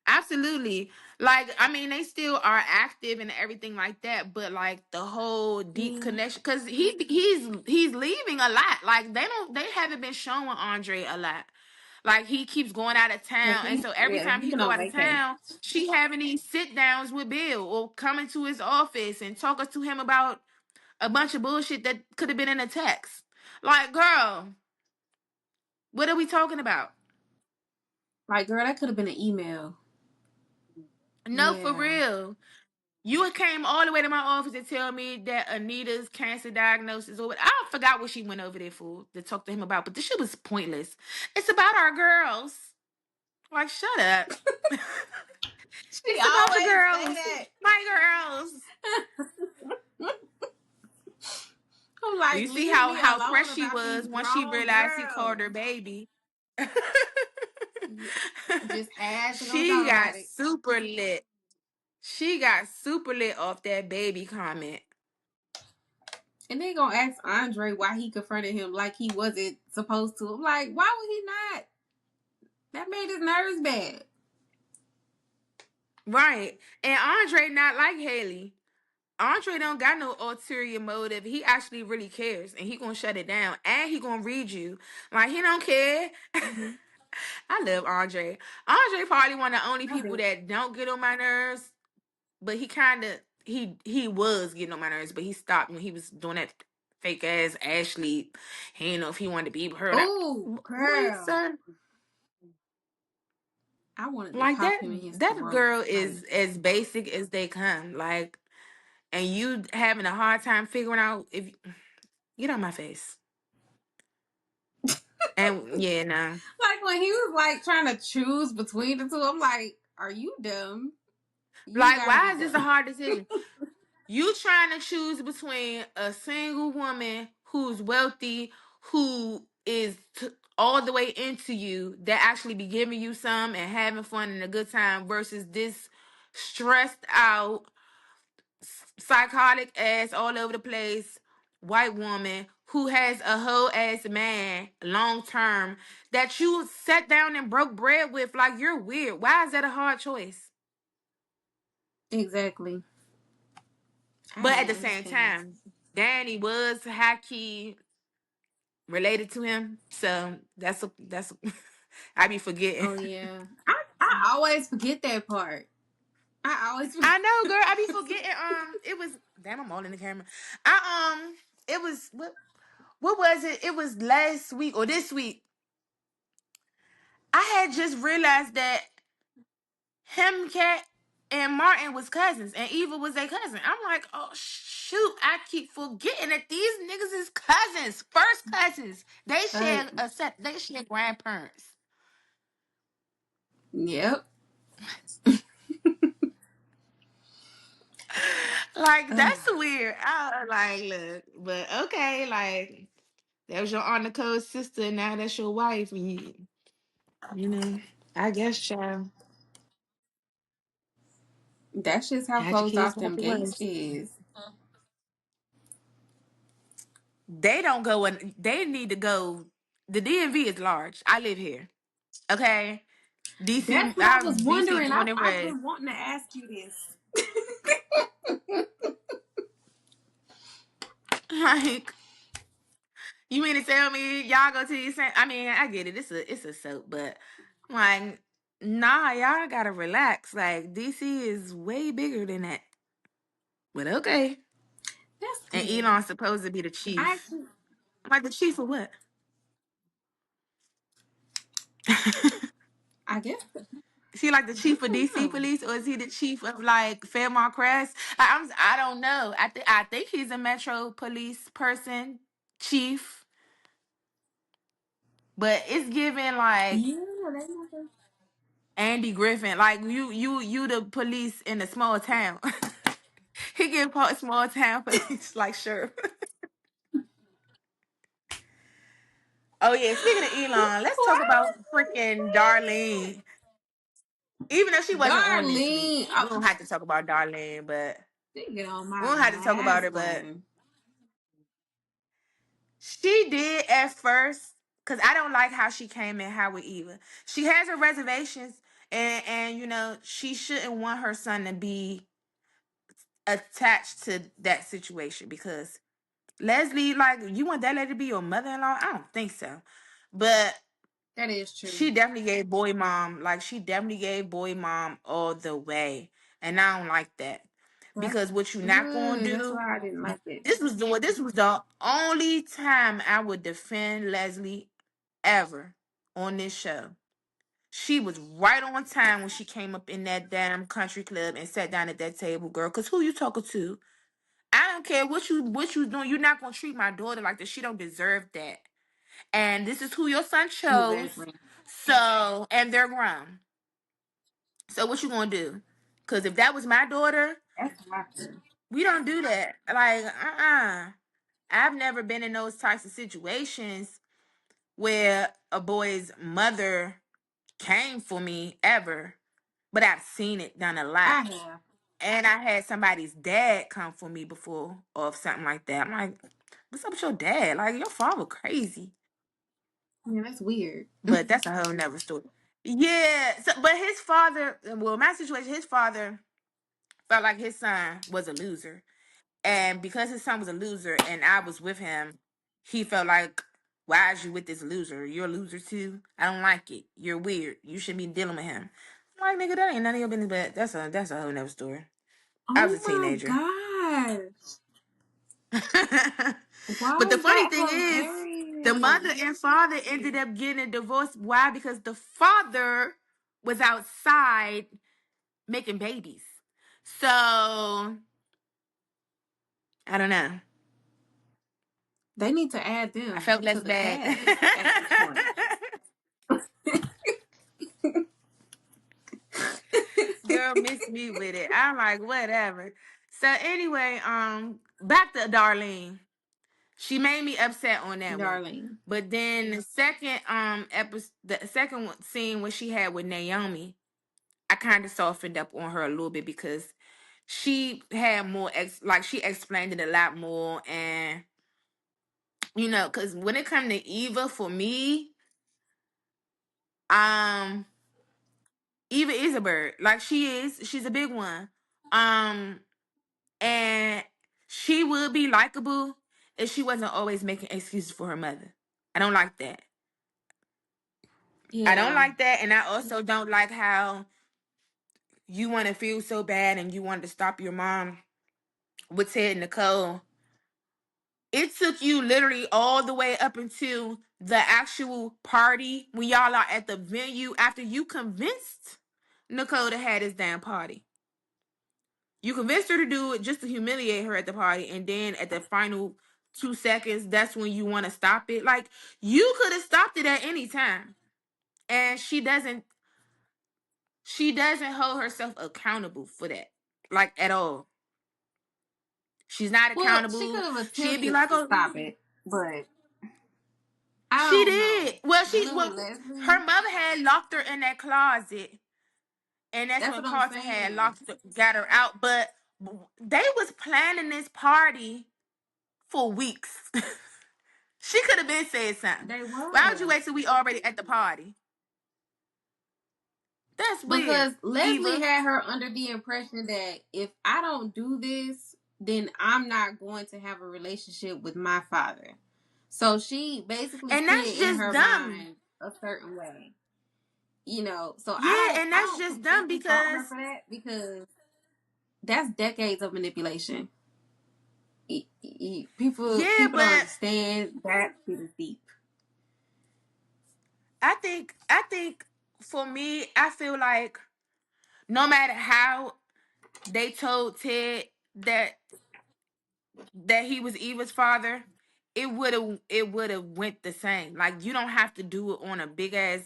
absolutely. Like, I mean, they still are active and everything like that, but like the whole deep Yeah. connection, because he's leaving a lot. Like, they haven't been showing Andre a lot. Like, he keeps going out of Cause town, and so every time he's he been go on out of vacay. town, she having these sit downs with Bill or coming to his office and talking to him about a bunch of bullshit that could have been in a text. Like, girl, what are we talking about? Like, girl, that could have been an email. No, for Yeah. real. You came all the way to my office to tell me that Anita's cancer diagnosis, or what. I forgot what she went over there for to talk to him about, but this shit was pointless. It's about our girls. Like, shut up. She It's about your always say girls. that. My girls. I'm like, You see leave me how alone fresh she about these was once she grown realized he girls. called her baby. Yeah. Just ask and gonna She talk got about it. super lit. She got super lit off that baby comment. And they gonna ask Andre why he confronted him like he wasn't supposed to. I'm like, why would he not? That made his nerves bad. Right. And Andre not like Haley. Andre don't got no ulterior motive. He actually really cares, and he gonna shut it down, and he gonna read you. Like, he don't care. Mm-hmm. I love Andre. Andre probably one of the only I people do. that don't get on my nerves, but he kind of he was getting on my nerves, but he stopped when he was doing that fake ass Ashley. He didn't know if he wanted to be with her or not. Oh, Boy, girl. son, I wanted to like pop him in his that throat. girl Like, is as basic as they come. Like, and you having a hard time figuring out if get on my face. And yeah, nah. like when he was like trying to choose between the two, I'm like, are you dumb? You Like, gotta be why is this a dumb. hard decision? You trying to choose between a single woman who's wealthy, who is all the way into you, that actually be giving you some and having fun and a good time, versus this stressed out, psychotic ass, all over the place white woman who has a whole ass man long term that you sat down and broke bread with. Like, you're weird. Why is that a hard choice? Exactly. I But at don't the same understand. time, Danny was hacky related to him, so I be forgetting. Oh yeah. I always forget that part. I always forget. I know, girl. I be forgetting. It was, damn. I'm all in the camera. It was what was it? It was last week or this week. I had just realized that him, Cat, and Martin was cousins, and Eva was their cousin. I'm like, oh shoot! I keep forgetting that these niggas is cousins, first cousins. They share Right. a set. They share grandparents. Yep. Like, Ugh. that's weird. I was like, look, but okay, like, that was your Aunt Nicole's sister, and now that's your wife. And you know, I guess, child, That's just how had your closed kids off like them it gates was. is. They don't go and they need to go. The DMV is large. I live here. Okay. DC, That's what I was I'm DC wondering. born and I've raised. been wanting to ask you this. Like, you mean to tell me y'all go to these same? I mean, I get it. It's a soap, but like, nah, y'all gotta relax. Like, DC is way bigger than that. But okay. That's And good. Elon's supposed to be the I chief. actually, I'm like, the chief of what? I guess Is he like the I chief of don't DC know. police, or is he the chief of like Fairmont Crest? I don't know. I think he's a Metro Police person, chief. But it's given like Yeah, they never. Andy Griffin, like you the police in a small town. He give small town police like sure. Oh yeah, speaking of Elon, let's talk Why about freaking Darlene. Even though she wasn't on this week, Darlene, we don't have to talk about Darlene, but they get on we my don't have to talk about last her. But one. she did at first, because I don't like how she came in how with Eva. She has her reservations, and she shouldn't want her son to be attached to that situation, because Leslie, like, you want that lady to be your mother-in-law? I don't think so. But That is true. she definitely gave boy mom, like, she definitely gave boy mom all the way. And I don't like that. That's Because what you not gonna good. That's do, why I didn't like it. this was the only time I would defend Leslie ever on this show. She was right on time when she came up in that damn country club and sat down at that table, girl. Cause who you talking to? I don't care what you doing. You're not gonna treat my daughter like this. She don't deserve that. And this is who your son chose. Exactly. So, and they're grown. So what you gonna do? Cause if that was my daughter, That's how I feel. we don't do that. Like, I've never been in those types of situations where a boy's mother came for me ever. But I've seen it done a lot. I have. And I had somebody's dad come for me before or something like that. I'm like, what's up with your dad? Like, your father crazy. Yeah, that's weird. But that's a whole nother story. Yeah. So, but his father, well, my situation, his father felt like his son was a loser. And because his son was a loser and I was with him, he felt like, why is you with this loser? You're a loser too. I don't like it. You're weird. You shouldn't be dealing with him. I'm like, nigga, that ain't none of your business. But that's a whole nother story. I was Oh a my teenager. gosh. Why But the is funny that thing is, the hilarious? mother and father ended up getting a divorce. Why? Because the father was outside making babies. So I don't know. They need to add I them felt to less the bad. cast at this point. Girl, miss me with it. I'm like, whatever. So anyway, back to Darlene. She made me upset on that one. Darling. But then the second episode, the second scene when she had with Naomi, I kind of softened up on her a little bit because she had more like she explained it a lot more, and because when it comes to Eva, for me, um, Eva is a bird. Like she's a big one. Um, and she would be likable if she wasn't always making excuses for her mother. I don't like that. I don't Yeah. like that, and I also don't like how you want to feel so bad and you want to stop your mom with Ted and Nicole. It took you literally all the way up until the actual party when y'all are at the venue after you convinced Nicole to have this damn party. You convinced her to do it just to humiliate her at the party, and then at the final 2 seconds, that's when you want to stop it. Like you could have stopped it at any time, and she doesn't hold herself accountable for that, like at all. She's not Well, she could accountable. have She'd be attempted like, to "Oh, stop it, but I she don't know. did." Well, Dealing with Leslie, her mother had locked her in that closet, and that's that's when what I'm Carlton had saying. got her out. But they was planning this party for weeks. She could have been said something. They Why would you was. wait till we already at the party? That's weird, Because Leslie Eva. had her under the impression that if I don't do this, then I'm not going to have a relationship with my father. So she basically And put that's it in just her dumb. mind a certain way. So I Yeah, don't and I that's don't just dumb completely fault because her for that because that's decades of manipulation. People yeah, people don't but understand that shit is deep. I think for me, I feel like no matter how they told Ted that he was Eva's father, it would have went the same. Like you don't have to do it on a big ass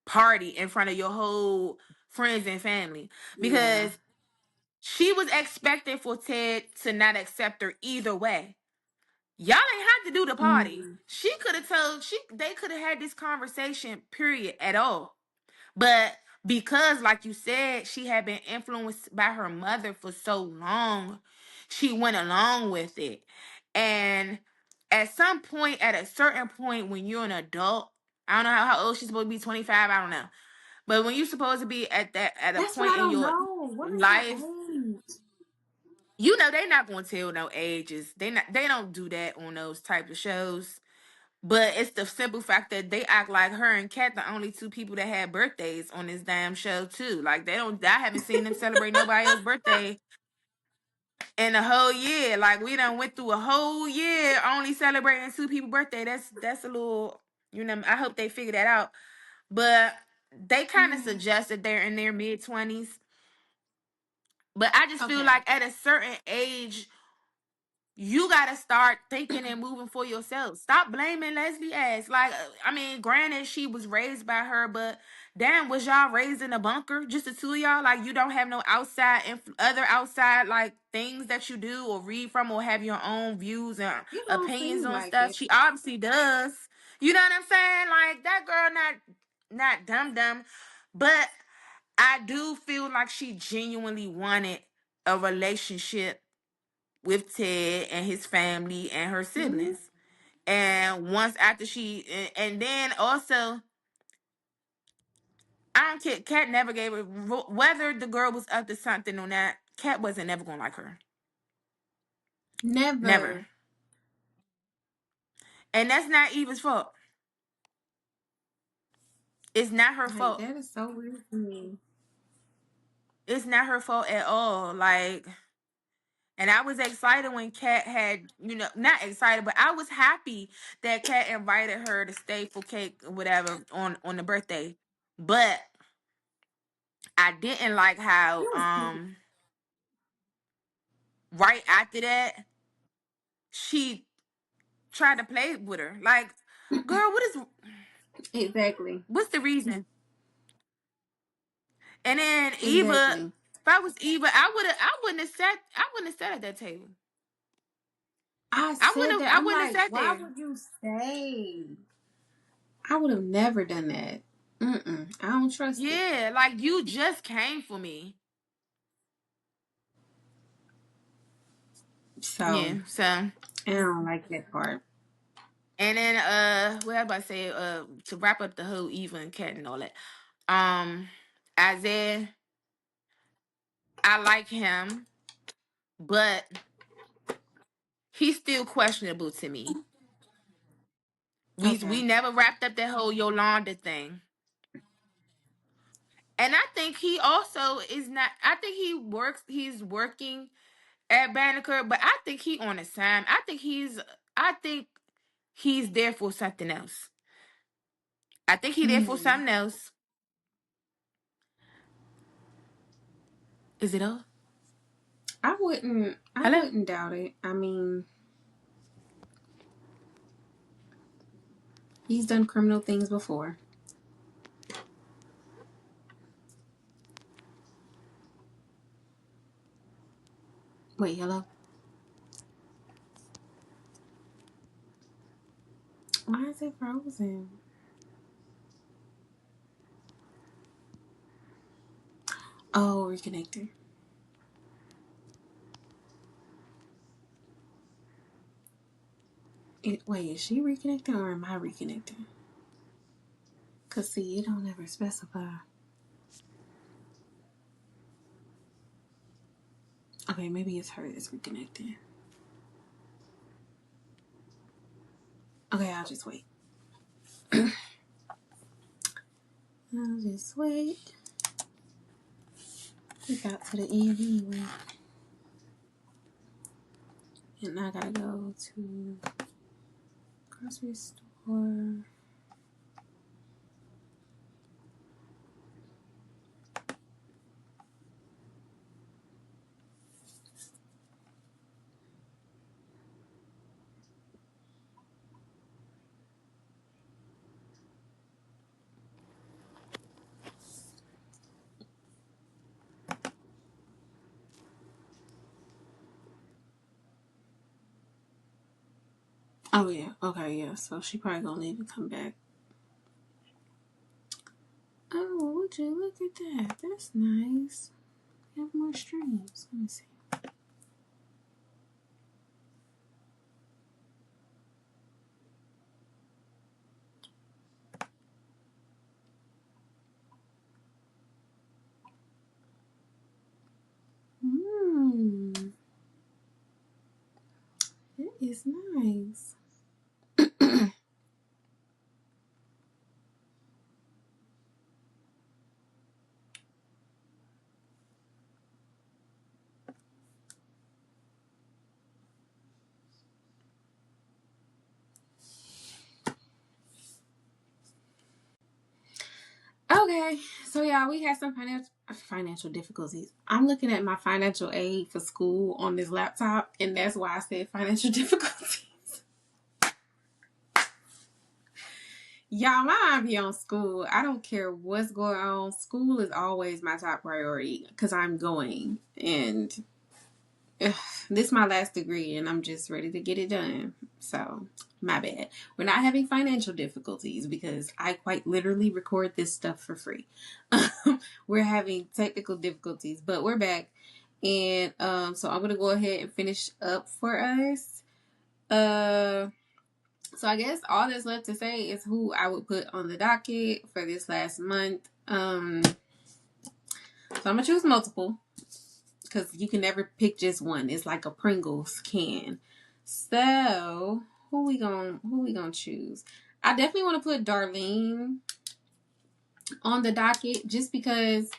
party in front of your whole friends and family Yeah. because she was expecting for Ted to not accept her either way. Y'all ain't have to do the party. Mm-hmm. She could have told they could have had this conversation period at all. But because, like you said, she had been influenced by her mother for so long, she went along with it. And at some point, at a certain point, when you're an adult, I don't know how old she's supposed to be, 25, I don't know. But when you're supposed to be at a That's what point I in don't your know. What is life, her age? they're not gonna tell no ages. They don't do that on those type of shows. But it's the simple fact that they act like her and Kat the only two people that had birthdays on this damn show too. Like they don't. I haven't seen them celebrate nobody else's birthday in a whole year. Like we done went through a whole year only celebrating two people's birthday. That's a little. I hope they figure that out. But they kind of suggest that they're in their mid-20s. But I just feel Okay. like at a certain age, you gotta start thinking and moving for yourself. Stop blaming Leslie ass. Like, I mean, granted, she was raised by her, but damn, was y'all raised in a bunker? Just the two of y'all? Like, you don't have no other outside like things that you do or read from or have your own views and You don't opinions seem on like stuff. it. She obviously does. You know what I'm saying? Like that girl, not dumb, but I do feel like she genuinely wanted a relationship with Ted and his family and her Hmm. siblings. And once after and then also, I don't care. Kat never gave her whether the girl was up to something or not. Kat wasn't never gonna like her, never. Never. And that's not Eva's fault. It's not her Like fault. that is so weird to me. It's not her fault at all. Like, and I was excited when Kat had, not excited, but I was happy that Kat invited her to stay for cake or whatever on the birthday. But I didn't like how It was cute. right after that she tried to play with her. Like, girl, Exactly. what's the reason? And then Eva Exactly. If I was Eva, I wouldn't have sat at that table. I said that. I I'm wouldn't have like, sat why there. would you stay? I would have never done that. I don't trust it. Yeah, like you just came for me. So Yeah, so I don't like that part. and then what I about to say, to wrap up the whole Eva and Cat and all that. Isaiah, I like him, but he's still questionable to me. We Okay. never wrapped up that whole Yolanda thing. And I think he also is not. I think he's working at Banneker, but I think he on assignment. I think he's there for something else. I think he's there for Hmm. something else. Is it all? I wouldn't. I Hello? wouldn't doubt it. I mean, he's done criminal things before. Wait, hello. Why is it frozen? Oh, reconnecting. Wait, is she reconnecting or am I reconnecting? Cause see, it don't ever specify. Okay, maybe it's her that's reconnecting. Okay, I'll just wait. I'll just wait. We got to the end anyway. And I gotta go to grocery store. Oh yeah, okay, yeah. So she probably gonna leave and come back. Oh, would you look at that? That's nice. We have more streams. Let me see. It is nice. Okay, so yeah, we had some financial difficulties. I'm looking at my financial aid for school on this laptop, and that's why I said financial difficulties. Y'all, my mind be on school. I don't care what's going on. School is always my top priority because I'm going, and this is my last degree, and I'm just ready to get it done. So, my bad. We're not having financial difficulties because I quite literally record this stuff for free. We're having technical difficulties, but we're back. And so I'm gonna go ahead and finish up for us. So I guess all that's left to say is who I would put on the docket for this last month. So I'm gonna choose multiple because you can never pick just one. It's like a Pringles can. So who we gonna choose? I definitely want to put Darlene on the docket just because,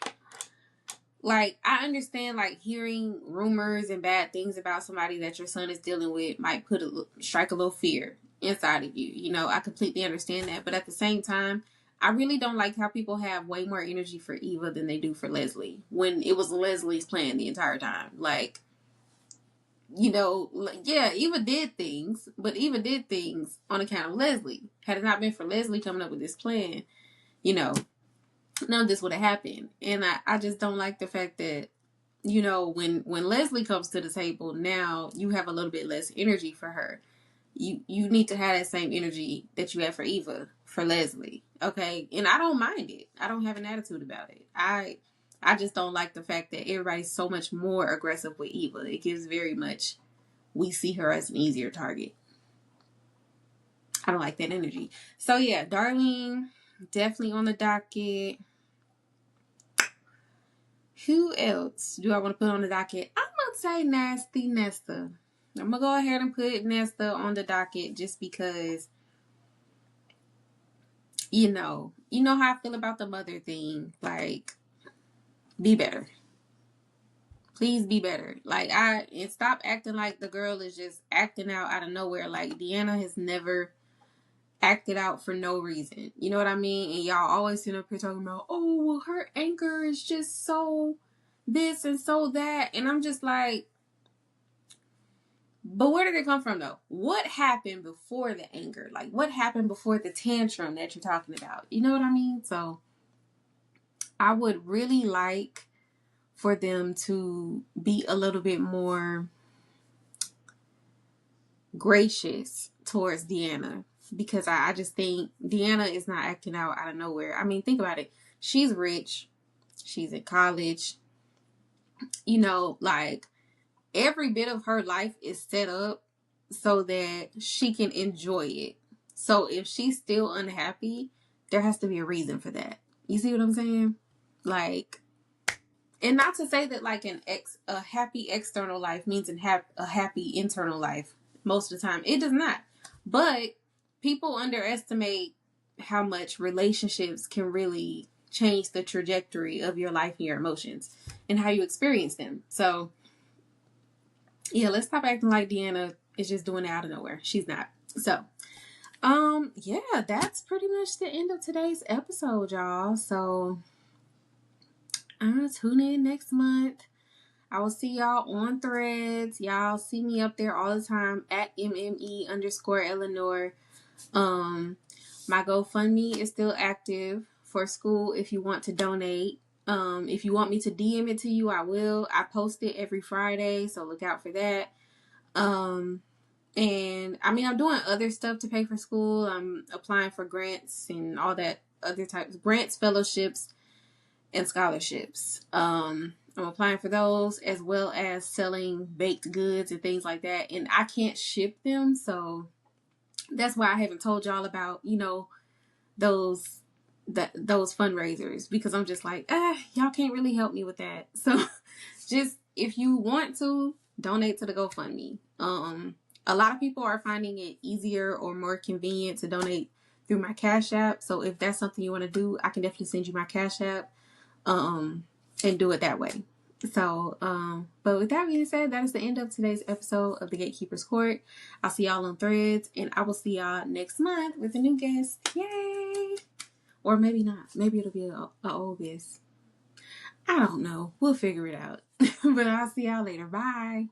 like, I understand, like, hearing rumors and bad things about somebody that your son is dealing with might strike a little fear inside of you. You know, I completely understand that, but at the same time, I really don't like how people have way more energy for Eva than they do for Leslie when it was Leslie's plan the entire time. Like, you know, like, yeah, Eva did things, but Eva did things on account of Leslie. Had it not been for Leslie coming up with this plan, you know, none of this would have happened. And I just don't like the fact that you know, when Leslie comes to the table, now you have a little bit less energy for her. You need to have that same energy that you have for Eva for Leslie. Okay. And I don't mind it. I don't have an attitude about it. I just don't like the fact that everybody's so much more aggressive with Eva. It gives very much, we see her as an easier target. I don't like that energy. So yeah, Darlene, definitely on the docket. Who else do I want to put on the docket? I'm going to say Nasty Nesta. I'm going to go ahead and put Nesta on the docket just because, you know how I feel about the mother thing. Like, be better. Please be better. Like, and stop acting like the girl is just acting out of nowhere. Like, Deanna has never acted out for no reason. You know what I mean? And y'all always sit up here talking about, oh, well, her anger is just so this and so that. And I'm just like, but where did it come from though? What happened before the anger? Like, what happened before the tantrum that you're talking about? You know what I mean? So I would really like for them to be a little bit more gracious towards Deanna, because I just think Deanna is not acting out of nowhere. I mean, think about it. She's rich. She's in college. You know, like, every bit of her life is set up so that she can enjoy it. So if she's still unhappy, there has to be a reason for that. You see what I'm saying? Like, and not to say that like a happy external life means a happy internal life. Most of the time, it does not. But people underestimate how much relationships can really change the trajectory of your life and your emotions and how you experience them. So yeah, let's stop acting like Deanna is just doing it out of nowhere. She's not. So, yeah, that's pretty much the end of today's episode, y'all. So, tune in next month. I will see y'all on Threads. Y'all see me up there all the time at mme_Eleanor. My GoFundMe is still active for school if you want to donate. If you want me to DM it to you, I will. I post it every Friday, so look out for that. And I mean, I'm doing other stuff to pay for school. I'm applying for grants and all that other types, grants, fellowships, and scholarships. I'm applying for those, as well as selling baked goods and things like that. And I can't ship them, so that's why I haven't told y'all about, those fundraisers, because I'm just like, y'all can't really help me with that. So just, if you want to donate to the GoFundMe. A lot of people are finding it easier or more convenient to donate through my Cash App. So if that's something you want to do, I can definitely send you my Cash App, and do it that way. So, but with that being said, that is the end of today's episode of the Gatekeepers Court. I'll see y'all on Threads, and I will see y'all next month with a new guest. Yay! Or maybe not. Maybe it'll be a old guest. I don't know. We'll figure it out. But I'll see y'all later. Bye.